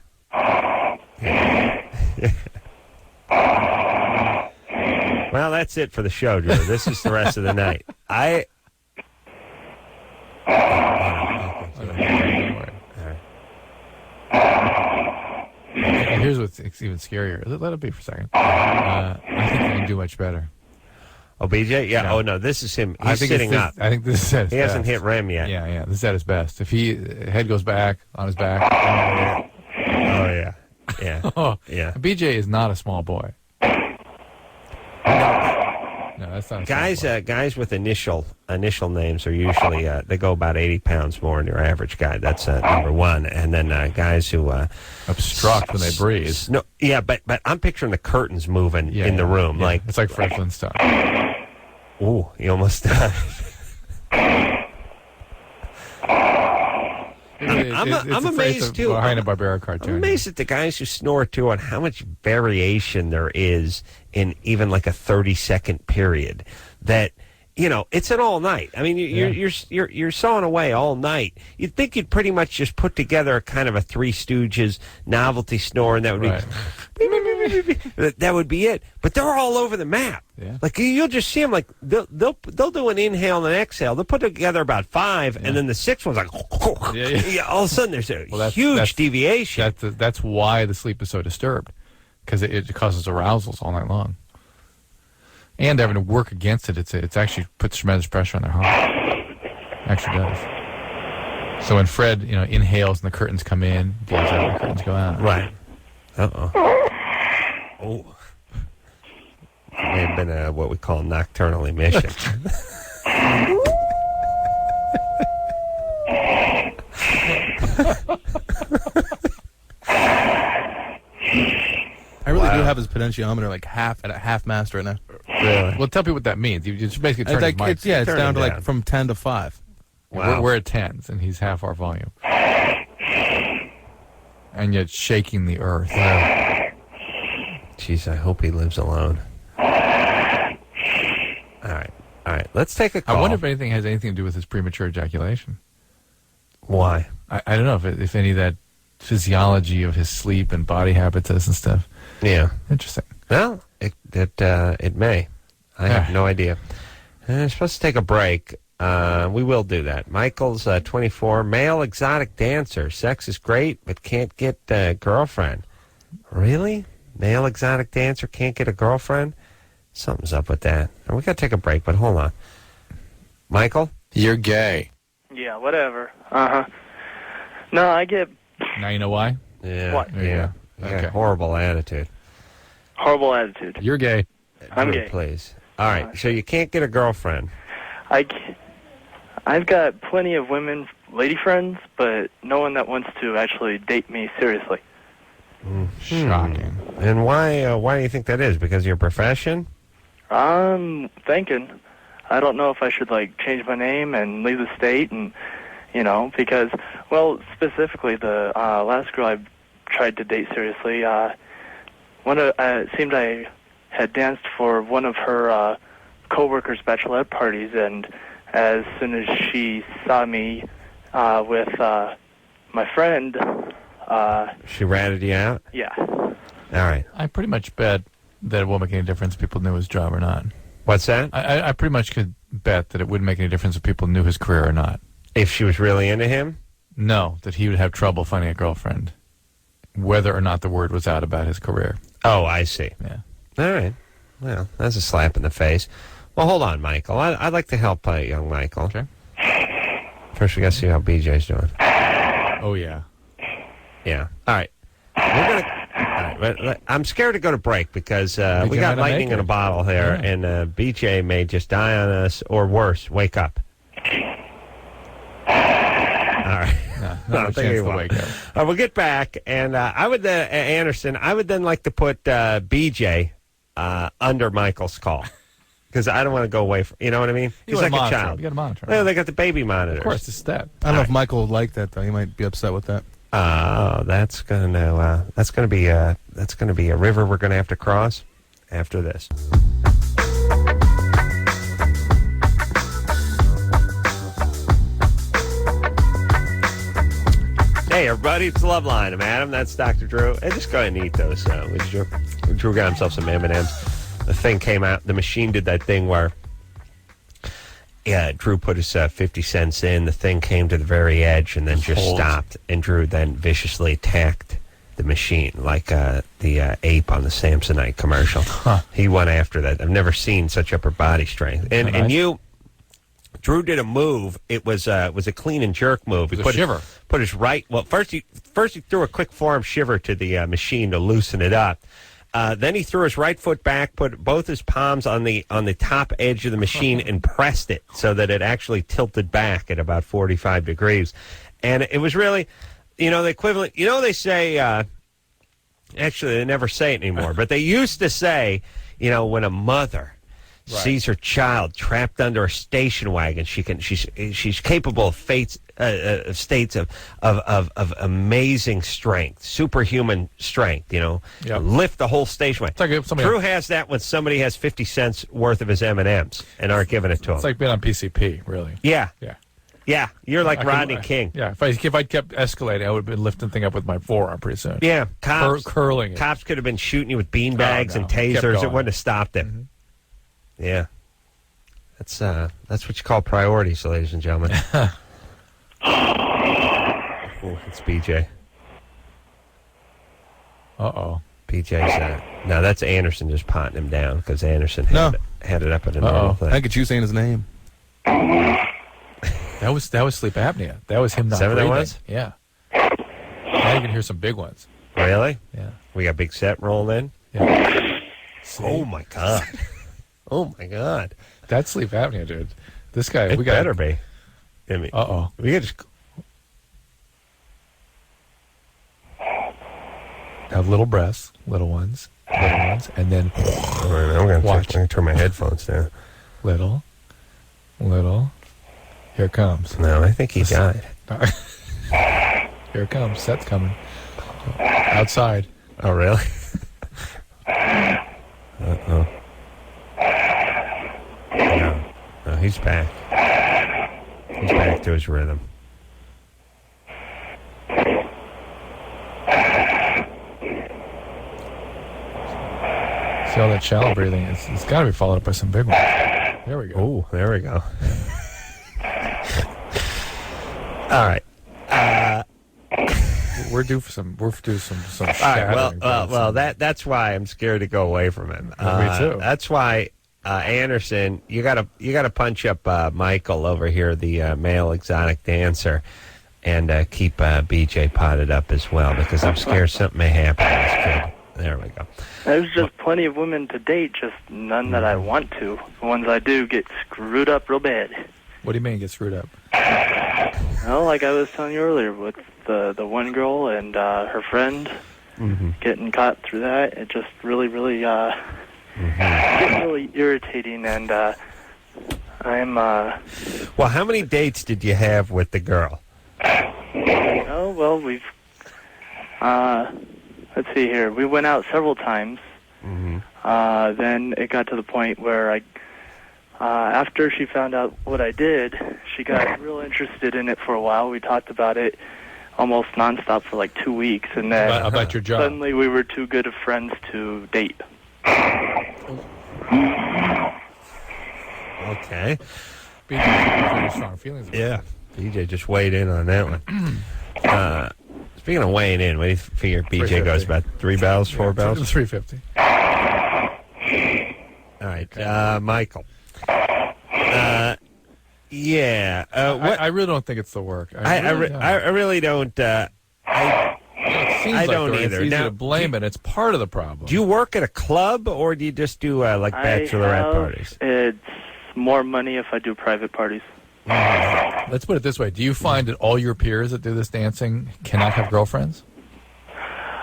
Well, that's it for the show, Drew. This is the rest of the night. Here's what's even scarier. Let it be for a second. I think he can do much better. Oh, BJ? Yeah. Oh, no, this is him. He's sitting up. I think this is at his He best. hasn't hit REM yet. Yeah. This is at his best. If head goes back, on his back. Oh, yeah. Yeah. Yeah. BJ is not a small boy. No, that's not a small boy. Guys with initial names are usually, they go about 80 pounds more than your average guy. That's number one. And then guys who... obstruct when they breathe. No, yeah, but I'm picturing the curtains moving in the room. Yeah. Like it's like Fred Flintstone. Ooh, you almost... I'm amazed too. Behind a Barbera cartoon. I'm amazed at the guys who snore too, on how much variation there is in even like a 30-second period. That it's an all night. I mean, you're sawing away all night. You'd think you'd pretty much just put together a kind of a Three Stooges novelty snore, and that would be that would be it. But they're all over the map. Yeah. Like you'll just see them. Like they'll do an inhale and an exhale. They'll put together about 5, and then the 6th one's like all of a sudden there's a huge deviation. That's why the sleep is so disturbed, because it causes arousals all night long. And having to work against it, it's actually puts tremendous pressure on their heart. Actually does. So when Fred, inhales and the curtains come in, blows out and the curtains go out. Right. Uh-oh. Oh. It may have been what we call nocturnal emission. I really do have his potentiometer like at a half mast right now. Really? Well, tell people what that means. You just basically turn his mic. It's down to like from 10 to 5. Wow. We're at 10s, and he's half our volume. And yet shaking the earth. Wow. Jeez, I hope he lives alone. All right. Let's take a call. I wonder if anything has anything to do with his premature ejaculation. Why? I don't know if any of that physiology of his sleep and body habits and stuff. Yeah. Interesting. Well, it may. I have no idea. I'm supposed to take a break. We will do that. Michael's 24, male exotic dancer. Sex is great, but can't get a girlfriend. Really? Male exotic dancer can't get a girlfriend? Something's up with that. We got to take a break, but hold on. Michael? You're gay. Yeah, whatever. Uh-huh. No, I get... Now you know why? Yeah. What? Yeah. You got a horrible attitude. Horrible attitude. You're gay. I'm Drew, gay. Please. All right, so you can't get a girlfriend. I've got plenty of women, lady friends, but no one that wants to actually date me seriously. Shocking. And why do you think that is? Because of your profession? I'm thinking. I don't know if I should, change my name and leave the state and, because, specifically the last girl I tried to date seriously, it seemed I had danced for one of her co-workers' Bachelorette parties, and as soon as she saw me with my friend... she ratted you out? Yeah. All right. I pretty much bet that it won't make any difference if people knew his job or not. What's that? I pretty much could bet that it wouldn't make any difference if people knew his career or not. If she was really into him? No, that he would have trouble finding a girlfriend, whether or not the word was out about his career. Oh, I see. Yeah. All right. Well, that's a slap in the face. Well, hold on, Michael. I'd like to help young Michael. Okay. First, we got to see how BJ's doing. Oh, yeah. Yeah. All right. We're going to... right, but I'm scared to go to break because we got lightning in a bottle here, and BJ may just die on us, or worse, wake up. All right. No chance to wake up. We'll get back, and I would, Anderson, I would then like to put BJ under Michael's call. Because I don't want to go away from, you know what I mean? He's like a child. You got to monitor. Well, they got the baby monitors. Of course, it's that. I don't know if Michael would like that though. He might be upset with that. Oh, that's gonna be a river we're gonna have to cross after this. Hey, everybody, it's Loveline. I'm Adam. That's Dr. Drew. Hey, just go ahead and eat those. Drew got himself some M&Ms. The thing came out. The machine did that thing where, Drew put his 50 cents in. The thing came to the very edge and then just stopped. And Drew then viciously attacked the machine like the ape on the Samsonite commercial. Huh. He went after that. I've never seen such upper body strength. And Drew did a move. It was a clean and jerk move. He put shiver. Put his right. Well, first he threw a quick forearm shiver to the machine to loosen it up. Then he threw his right foot back, put both his palms on the top edge of the machine, and pressed it so that it actually tilted back at about 45 degrees. And it was really, the equivalent. They say, actually, they never say it anymore, but they used to say, when a mother sees her child trapped under a station wagon, she's capable of states of amazing strength, superhuman strength. Lift the whole station wagon. It's like Drew has that when somebody has 50 cents worth of his M&Ms and aren't giving it to him. It's like being on PCP, really. Yeah. Yeah. Yeah, you're like Rodney King. Yeah, if I'd kept escalating, I would have been lifting thing up with my forearm pretty soon. Yeah, curling it. Cops could have been shooting you with beanbags and tasers. It wouldn't have stopped him. Mm-hmm. Yeah, that's what you call priorities, ladies and gentlemen. It's BJ. BJ's no, that's Anderson just potting him down because Anderson had it up at a normal thing. I could you saying his name. That was sleep apnea. That was him not breathing. That was? Yeah. Now you can hear some big ones. Really? Yeah. We got Big Set rolling in? Yeah. Oh, my God. Oh, my God. That's sleep apnea, dude. This guy, it better be. I mean, we could just have little breaths, little ones, and then I'm going to turn my headphones down. Little. Here it comes. No, I think he died. Here it comes. Set's coming. Outside. Oh, really? Uh-oh. No, he's back. He's back to his rhythm. See all that shallow breathing? It's got to be followed up by some big ones. There we go. Oh, there we go. All right. We're due some all right. Well, that's why I'm scared to go away from him. Me too. That's why Anderson, you gotta punch up Michael over here, the male exotic dancer, and keep BJ potted up as well because I'm scared something may happen to this kid. There we go. There's just plenty of women to date, just none that I want to. The ones I do get screwed up real bad. What do you mean get screwed up? Well, like I was telling you earlier, with the one girl and her friend getting caught through that, it just really getting really irritating, and I'm... Well, how many dates did you have with the girl? Oh, well, we've... let's see here. We went out several times. Then it got to the point where after she found out what I did, she got real interested in it for a while. We talked about it almost nonstop for like 2 weeks, and then about your job. Suddenly we were too good of friends to date. Okay. BJ has very strong feelings about it. BJ just weighed in on that one. Speaking of weighing in, what do you figure BJ goes about 3 bells, 4 bells? 350. All right, Michael. I really don't think it's the work. I really don't. It's seems I like don't it's either. easy Now, to blame it. It's part of the problem. Do you work at a club, or do you just do like bachelorette parties? It's more money if I do private parties. Let's put it this way. Do you find that all your peers that do this dancing cannot have girlfriends?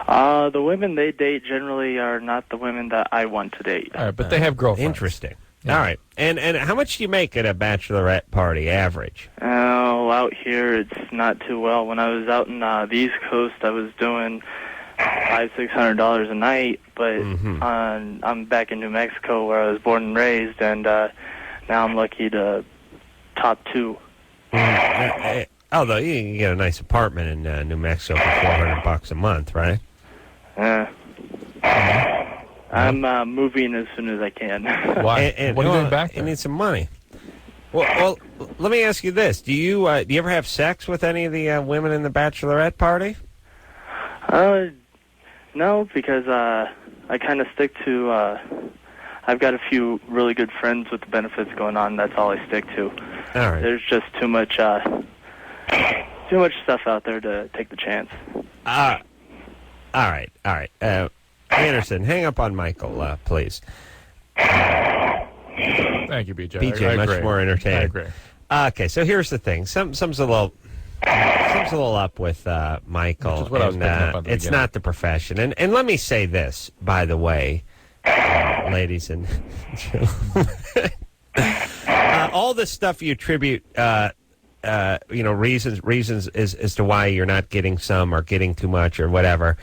The women they date generally are not the women that I want to date. All right, but they have girlfriends. Interesting. Yeah. All right. And how much do you make at a bachelorette party, average? Out here, it's not too well. When I was out in the East Coast, I was doing $500-600 a night, but I'm back in New Mexico where I was born and raised, and now I'm lucky to top two. Although you can get a nice apartment in New Mexico for $400 a month, right? I'm moving as soon as I can. Why? And what are you doing back there? You need some money. Well, let me ask you this: Do you ever have sex with any of the women in the bachelorette party? No, because I kind of stick to. I've got a few really good friends with the benefits going on. That's all I stick to. All right. There's just too much stuff out there to take the chance. All right. Anderson, hang up on Michael, please. Thank you, BJ. BJ, I much agree. more entertaining. I agree. Okay, so here's the thing. Some's a little up with Michael. Which is what I was picking up on the it's beginning. not the profession. And let me say this, by the way, ladies and gentlemen. All the stuff you attribute, reasons as to why you're not getting some or getting too much or whatever.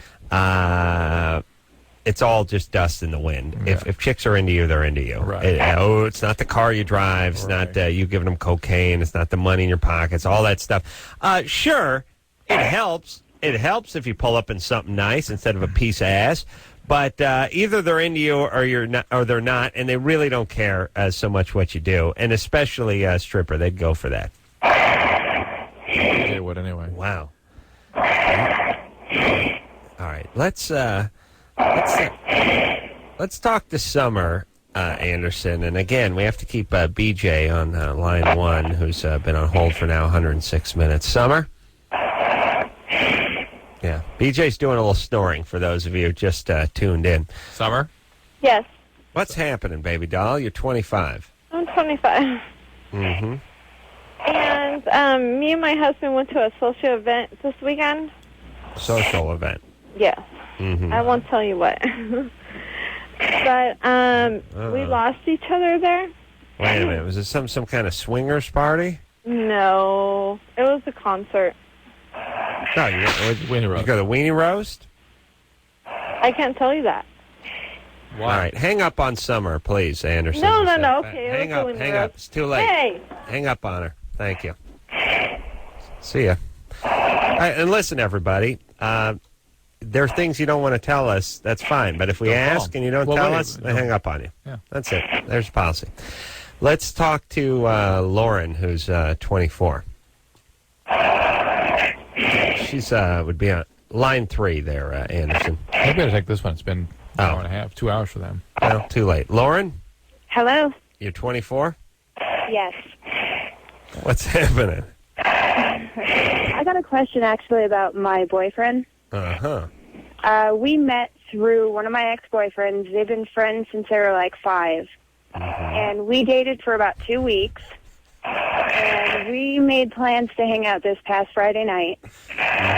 It's all just dust in the wind. Yeah. If chicks are into you, they're into you. Right. It's not the car you drive. It's not you giving them cocaine. It's not the money in your pockets. All that stuff. Sure, it helps. It helps if you pull up in something nice instead of a piece of ass. But either they're into you or you're not, or they're not, and they really don't care so much what you do. And especially a stripper, they'd go for that. BJ would anyway. Wow. All right, let's talk to Summer Anderson, and again, we have to keep BJ on line one, who's been on hold for now 106 minutes. Summer? Yeah, BJ's doing a little snoring for those of you who just tuned in. Summer? Yes, What's happening, baby doll? You're 25. I'm 25. Mm-hmm. And me and my husband went to a social event this weekend. Social event. Yes. Mm-hmm. I won't tell you what. But we lost each other there. Wait a minute. Was it some kind of swingers party? No, it was a concert. No, you Weenie roast. got the weenie roast? I can't tell you that. All right, hang up on Summer, please, Anderson. No. Okay, Hang up. It's too late. Hey. Hang up on her. Thank you. See ya. All right, and listen, everybody. There are things you don't want to tell us. That's fine. But if we ask and you don't tell us, they hang up on you. Yeah. That's it. There's the policy. Let's talk to Lauren, who's 24. She's would be on line 3 there, Anderson. I better take this one. It's been an hour and a half, 2 hours for them. Well, too late. Lauren, Hello? you're 24? Yes. What's happening? I got a question actually about my boyfriend. Uh-huh. We met through one of my ex-boyfriends. They've been friends since they were like 5. And we dated for about 2 weeks. And we made plans to hang out this past Friday night.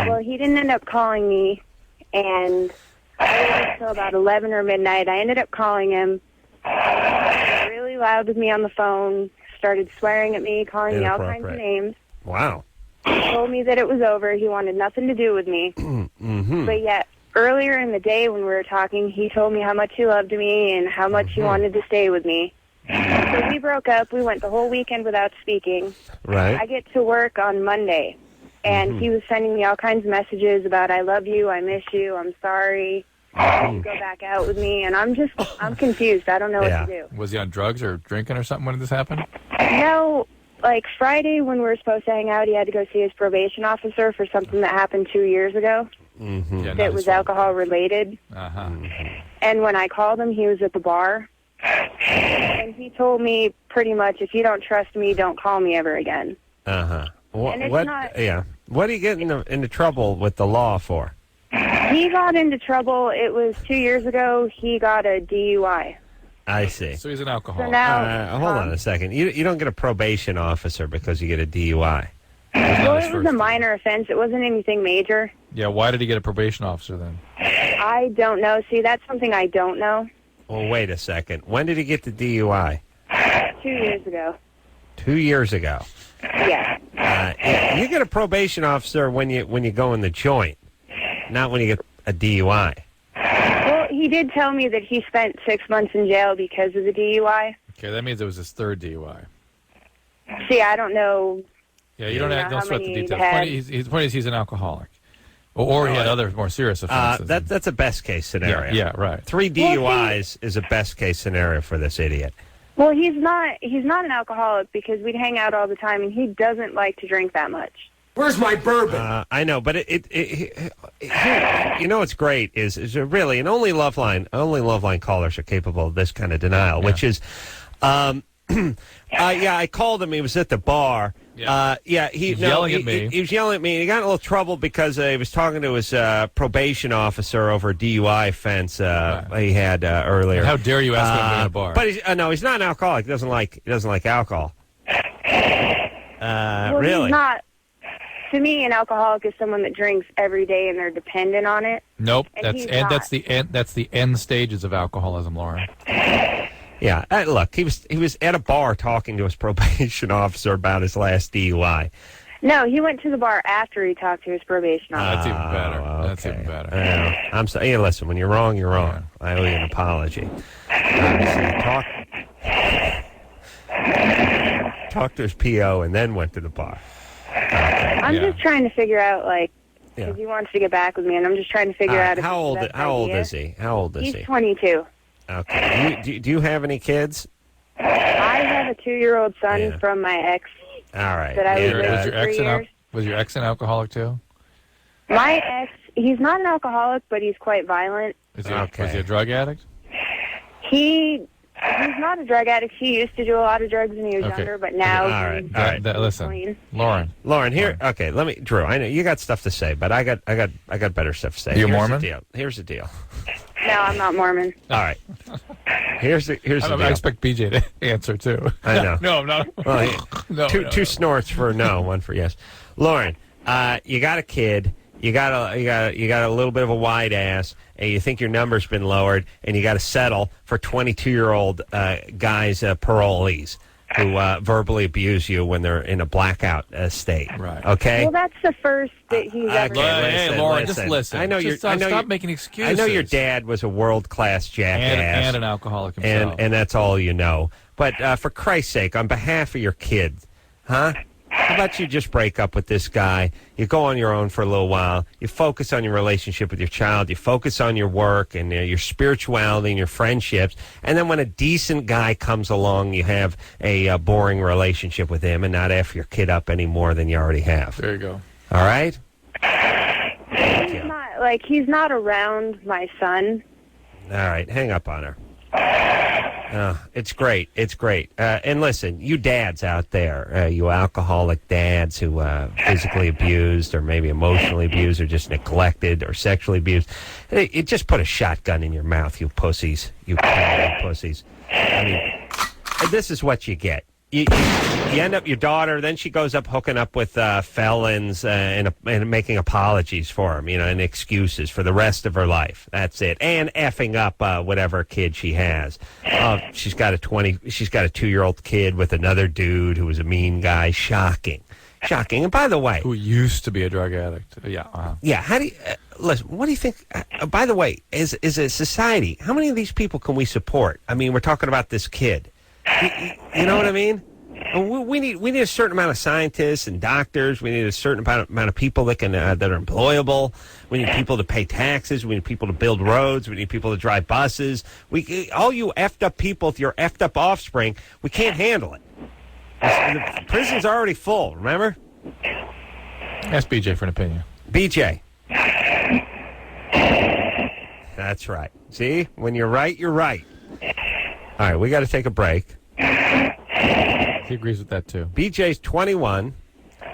Well, he didn't end up calling me. And I waited until about 11 or midnight. I ended up calling him. He was really loud with me on the phone. Started swearing at me, calling me all kinds of names. Wow. He told me that it was over. He wanted nothing to do with me. But yet, earlier in the day when we were talking, he told me how much he loved me and how much he wanted to stay with me. So we broke up. We went the whole weekend without speaking. Right. I get to work on Monday, and he was sending me all kinds of messages about I love you, I miss you, I'm sorry, you go back out with me, and I'm confused. I don't know what to do. Was he on drugs or drinking or something when did this happen? No, like Friday when we were supposed to hang out, he had to go see his probation officer for something that happened 2 years ago. Yeah, That was alcohol related. And when I called him, he was at the bar. And he told me pretty much, if you don't trust me, don't call me ever again. And it's not- What are you getting into trouble with the law for? He got into trouble. It was 2 years ago. He got a DUI. I see. So he's an alcoholic. So now, Hold on a second. You don't get a probation officer because you get a DUI. well, it was a minor offense. It wasn't anything major. Yeah, why did he get a probation officer then? I don't know. See, that's something I don't know. Well, wait a second. When did he get the DUI? 2 years ago. 2 years ago. Yeah. Yeah, you get a probation officer when you go in the joint, not when you get a DUI. Well, he did tell me that he spent 6 months in jail because of the DUI. Okay, that means it was his third DUI. See, I don't know. Yeah, you don't how sweat the many details. had. The point is he's an alcoholic. Or he had other more serious offenses. That's a best case scenario. Yeah, right. 3 DUIs is a best case scenario for this idiot. Well, he's not an alcoholic because we'd hang out all the time, and he doesn't like to drink that much. Where's my bourbon? I know, but you know what's great is really, and only Loveline callers are capable of this kind of denial, which is, I called him. He was at the bar. He was yelling at me. He was yelling at me. He got in a little trouble because he was talking to his probation officer over a DUI offense he had earlier. And how dare you ask him to be in a bar? But he's not an alcoholic. He doesn't like alcohol. Well, really? He's not. To me, an alcoholic is someone that drinks every day and they're dependent on it. Nope. And That's the end stages of alcoholism, Lauren. Yeah, look, he was at a bar talking to his probation officer about his last DUI. No, he went to the bar after he talked to his probation officer. That's even better. Okay. That's even better. I'm sorry. Hey, listen, when you're wrong, you're wrong. Yeah. I owe you an apology. Talk to his PO and then went to the bar. Okay. I'm just trying to figure out, because he wants to get back with me, and I'm just trying to figure out if how old is he? How old is he? He's 22. Okay. Do you have any kids? I have a 2-year-old son from my ex. All right. That I was with for 3 years. Was your ex an alcoholic too? My ex, he's not an alcoholic, but he's quite violent. Was he a drug addict? He's not a drug addict. He used to do a lot of drugs when he was younger, but now all right. Listen, clean. Lauren, here. Okay, let me, Drew. I know you got stuff to say, but I got better stuff to say. You Mormon? Here's the deal. No, I'm not Mormon. All right. Here's the deal. I expect BJ to answer too. I know. No, I'm not. Well, two snorts for no, one for yes. Lauren, you got a kid. You got a little bit of a wide ass, and you think your number's been lowered, and you got to settle for 22-year-old guys, parolees, who verbally abuse you when they're in a blackout state. Right. Okay. Well, that's the first that he's ever done. Hey, Lauren, just listen. I know stop making excuses. I know your dad was a world-class jackass and an alcoholic himself, and that's all you know. But for Christ's sake, on behalf of your kid, huh? How about you just break up with this guy? You go on your own for a little while. You focus on your relationship with your child. You focus on your work and your spirituality and your friendships. And then when a decent guy comes along, you have a boring relationship with him and not F your kid up any more than you already have. There you go. All right? He's not around my son. All right, hang up on her. It's great. It's great. And listen, you dads out there, you alcoholic dads who physically abused or maybe emotionally abused or just neglected or sexually abused, it just put a shotgun in your mouth, you pussies. You pussies. I mean, this is what you get. You end up, your daughter, then she goes up hooking up with felons and making apologies for them, and excuses for the rest of her life. That's it. And effing up whatever kid she has. She's got a 2-year-old kid with another dude who was a mean guy. Shocking. And by the way, who used to be a drug addict. Yeah. Uh-huh. Yeah. How do you listen? What do you think? By the way, as a society, how many of these people can we support? I mean, we're talking about this kid. You know what I mean? We need a certain amount of scientists and doctors. We need a certain amount of people that can that are employable. We need people to pay taxes. We need people to build roads. We need people to drive buses. All you effed up people with your effed up offspring, we can't handle it. The prison's already full. Remember? Ask BJ for an opinion. BJ. That's right. See, when you're right, you're right. All right, we got to take a break. He agrees with that, too. BJ's 21.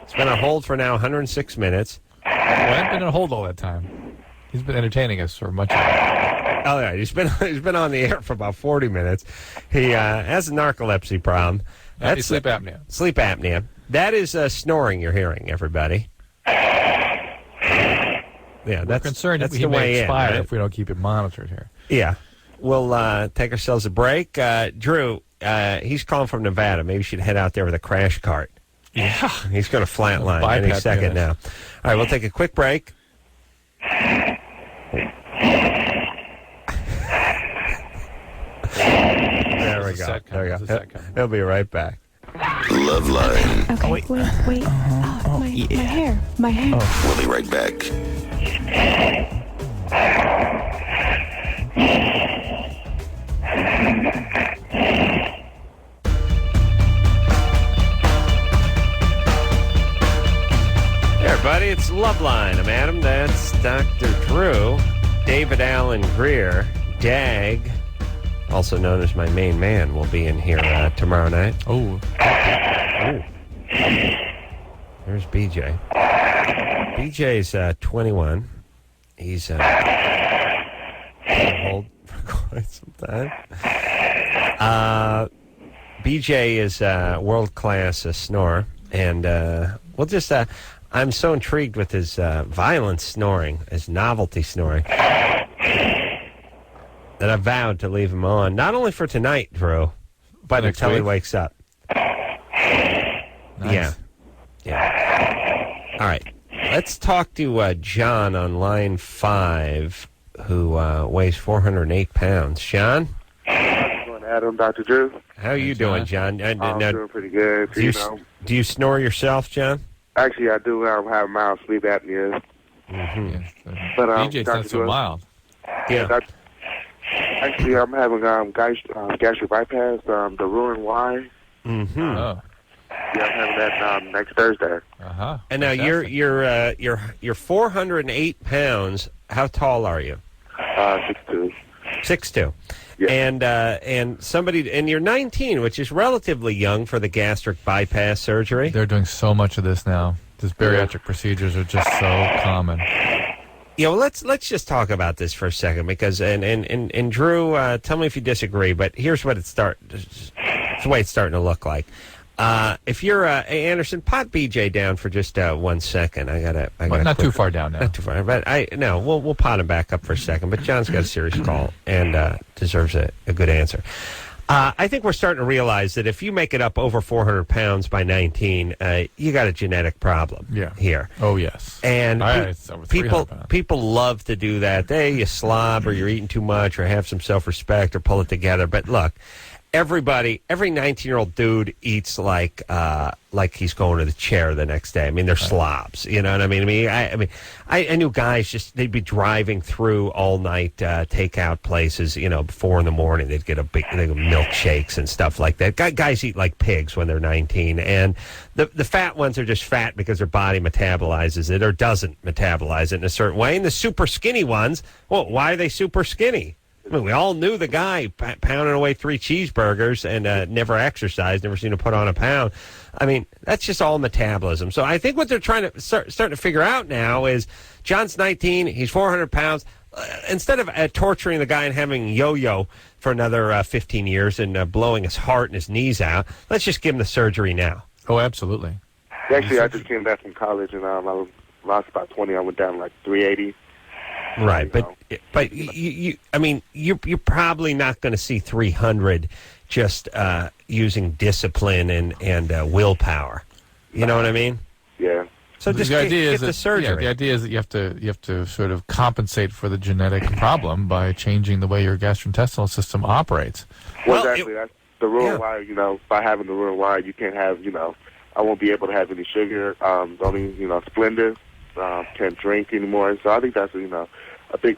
It's been on hold for now 106 minutes. Well, I haven't been on hold all that time. He's been entertaining us for much. Oh, yeah, he's been on the air for about 40 minutes. He has a narcolepsy problem. That's sleep apnea. Sleep apnea. That is snoring you're hearing, everybody. Yeah, We're concerned that's he the may way expire in, right? if we don't keep it monitored here. Yeah. We'll take ourselves a break. Drew, he's calling from Nevada. Maybe you should head out there with a crash cart. Yeah. He's going to flatline any second now. All right, we'll take a quick break. There we go. There we go. He'll be right back. Loveline. Okay, wait. My hair. We'll be right back. Hey, everybody, it's Loveline. I'm Adam. That's Dr. Drew. David Allen Greer. Dag, also known as my main man, will be in here tomorrow night. Oh. There's BJ. BJ's 21. He's old for quite some time. BJ is a world-class snorer, and we'll just... I'm so intrigued with his violent snoring, his novelty snoring, that I vowed to leave him on, not only for tonight, Drew, but until he wakes up. Nice. Yeah. All right. Let's talk to John on line 5, who weighs 408 pounds. John? How's it going, Adam, Dr. Drew? How are you doing, John? I'm doing pretty good. Do you snore yourself, John? Actually, I do. I have mild sleep apnea. Mm-hmm. But BJ's not so mild. Yeah. Actually, I'm having gastric bypass, the Roux-en-Y. Mm-hmm. Oh. Yeah, I'm having that next Thursday. Uh-huh. And now you're 408 pounds. How tall are you? 6'2". 6'2". Yeah. And you're 19, which is relatively young for the gastric bypass surgery. They're doing so much of this now. These bariatric procedures are just so common. Yeah, well, let's just talk about this for a second because and Drew, tell me if you disagree, but here's what it's the way it's starting to look like. If you're Anderson, pot BJ down for just 1 second. I gotta not too far down now. Not too far, but we'll pot him back up for a second. But John's got a serious call and deserves a good answer. I think we're starting to realize that if you make it up over 400 pounds by 19, you got a genetic problem here. Oh, yes. And it's over 300 pounds. people love to do that. You slob or you're eating too much or have some self-respect or pull it together. But look, every 19-year-old dude eats like he's going to the chair the next day. I mean, they're slobs. You know what I mean? I knew guys they'd be driving through all night takeout places. 4 in the morning, they'd get milkshakes and stuff like that. Guys eat like pigs when they're 19, and the fat ones are just fat because their body metabolizes it or doesn't metabolize it in a certain way. And the super skinny ones, well, why are they super skinny? I mean, we all knew the guy pounding away 3 cheeseburgers and never exercised, never seen him put on a pound. I mean, that's just all metabolism. So I think what they're trying to start to figure out now is John's 19, he's 400 pounds. Instead of torturing the guy and having yo-yo for another 15 years and blowing his heart and his knees out, let's just give him the surgery now. Oh, absolutely. Actually, I just came back from college and I lost about 20. I went down to like 380. Right, but you're probably not going to see 300 just using discipline and willpower. You know what I mean? Yeah. So just get the surgery. Yeah, the idea is that you have to sort of compensate for the genetic problem by changing the way your gastrointestinal system operates. Well, exactly. That's the Roux-en-Y. By having the Roux-en-Y, you can't have. I won't be able to have any sugar. Only Splenda. Can't drink anymore. So I think that's a big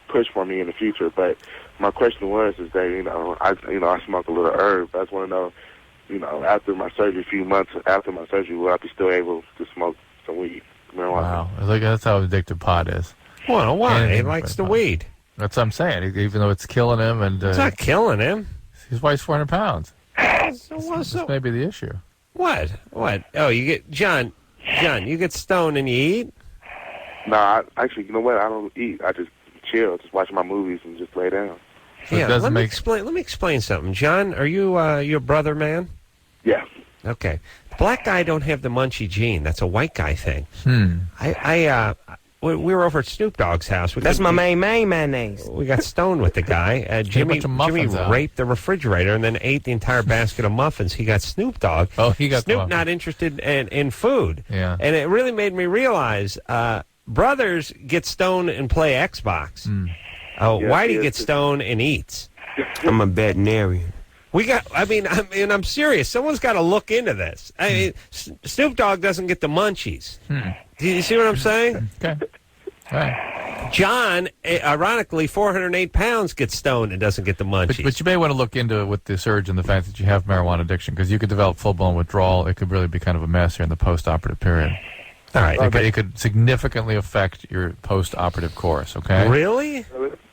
push for me in the future. But my question is that I smoke a little herb. I just want to know after my surgery, a few months after my surgery, will I be still able to smoke some weed? Wow, that's how addictive pot is. Well, why? He likes the weed. That's what I'm saying. Even though it's killing him, and it's not killing him. His wife's 400 pounds. So may be the issue. What? Oh, you get John. You get stoned and you eat. No, actually, you know what? I don't eat. I just chill, just watch my movies and just lay down. So yeah, let me explain something. John, are you your brother man? Yeah. Okay. Black guy don't have the munchie gene. That's a white guy thing. We were over at Snoop Dogg's house. That's my main mayonnaise. We got stoned with the guy. Jimmy raped the refrigerator and then ate the entire basket of muffins. He got Snoop Dogg. Oh, he got Snoop not interested in food. Yeah. And it really made me realize brothers get stoned and play Xbox. Whitey gets stoned and eats. I'm a veterinarian. I'm serious. Someone's got to look into this. I mean, Snoop Dogg doesn't get the munchies. Do you see what I'm saying? Okay. All right. John, ironically, 408 pounds, gets stoned and doesn't get the munchies. But you may want to look into it with the surge and the fact that you have marijuana addiction, because you could develop full-blown withdrawal. It could really be kind of a mess here in the post-operative period. All right. It could significantly affect your post-operative course, okay? Really?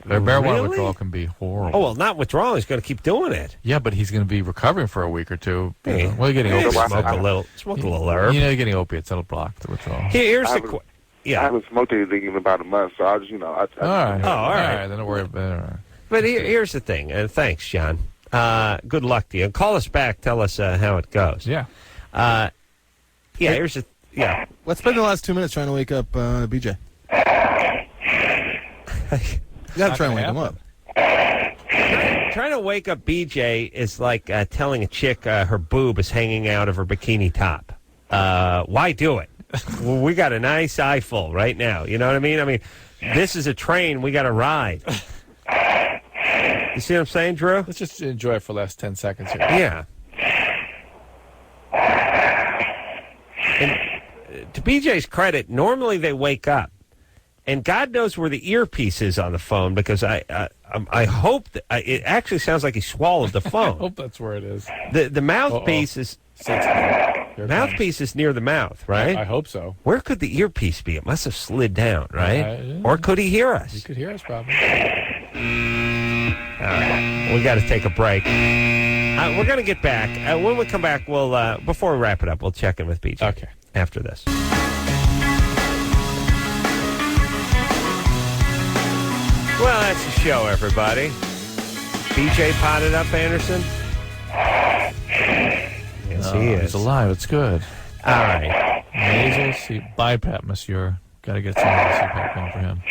Marijuana withdrawal can be horrible. Oh, well, not withdrawal. He's going to keep doing it. Yeah, but he's going to be recovering for a week or two. Hey, you're getting opiates. Smoke a little herb. You're getting opiates. That'll block the withdrawal. Here's the I haven't smoked anything in about a month, so I'll just, All right. Then don't worry about it. But here's the thing. Thanks, John. Good luck to you. Call us back. Tell us how it goes. Yeah. Here's the... Yeah. Let's spend the last 2 minutes trying to wake up BJ. You got to try and wake him up. Trying to wake up BJ is like telling a chick her boob is hanging out of her bikini top. Why do it? Well, we got a nice eye full right now. You know what I mean? I mean, this is a train we got to ride. You see what I'm saying, Drew? Let's just enjoy it for the last 10 seconds here. Yeah. And to BJ's credit, normally they wake up. And God knows where the earpiece is on the phone, because I hope that it actually sounds like he swallowed the phone. I hope that's where it is. The mouthpiece is near the mouth, right? I hope so. Where could the earpiece be? It must have slid down, right? Or could he hear us? He could hear us, probably. All right. We got to take a break. We're going to get back. When we come back, we'll before we wrap it up, we'll check in with BJ. Okay. After this. Well, that's the show, everybody. BJ potted up, Anderson? Yes, he is. He's alive. It's good. All right. Nasal BiPAP, monsieur. Got to get some nasal CPAP going for him.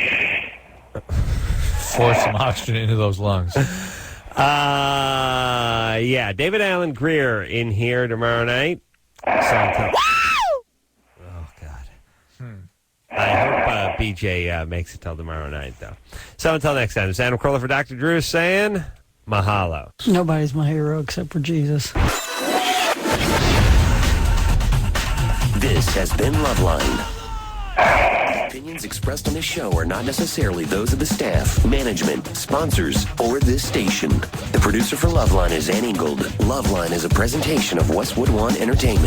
Force some oxygen into those lungs. Yeah. David Allen Greer in here tomorrow night. Oh, God. I hope BJ makes it till tomorrow night, though. So until next time, it's Adam Carolla for Dr. Drew saying mahalo. Nobody's my hero except for Jesus. This has been Loveline. The opinions expressed on this show are not necessarily those of the staff, management, sponsors, or this station. The producer for Loveline is Ann Ingold. Loveline is a presentation of Westwood One Entertainment.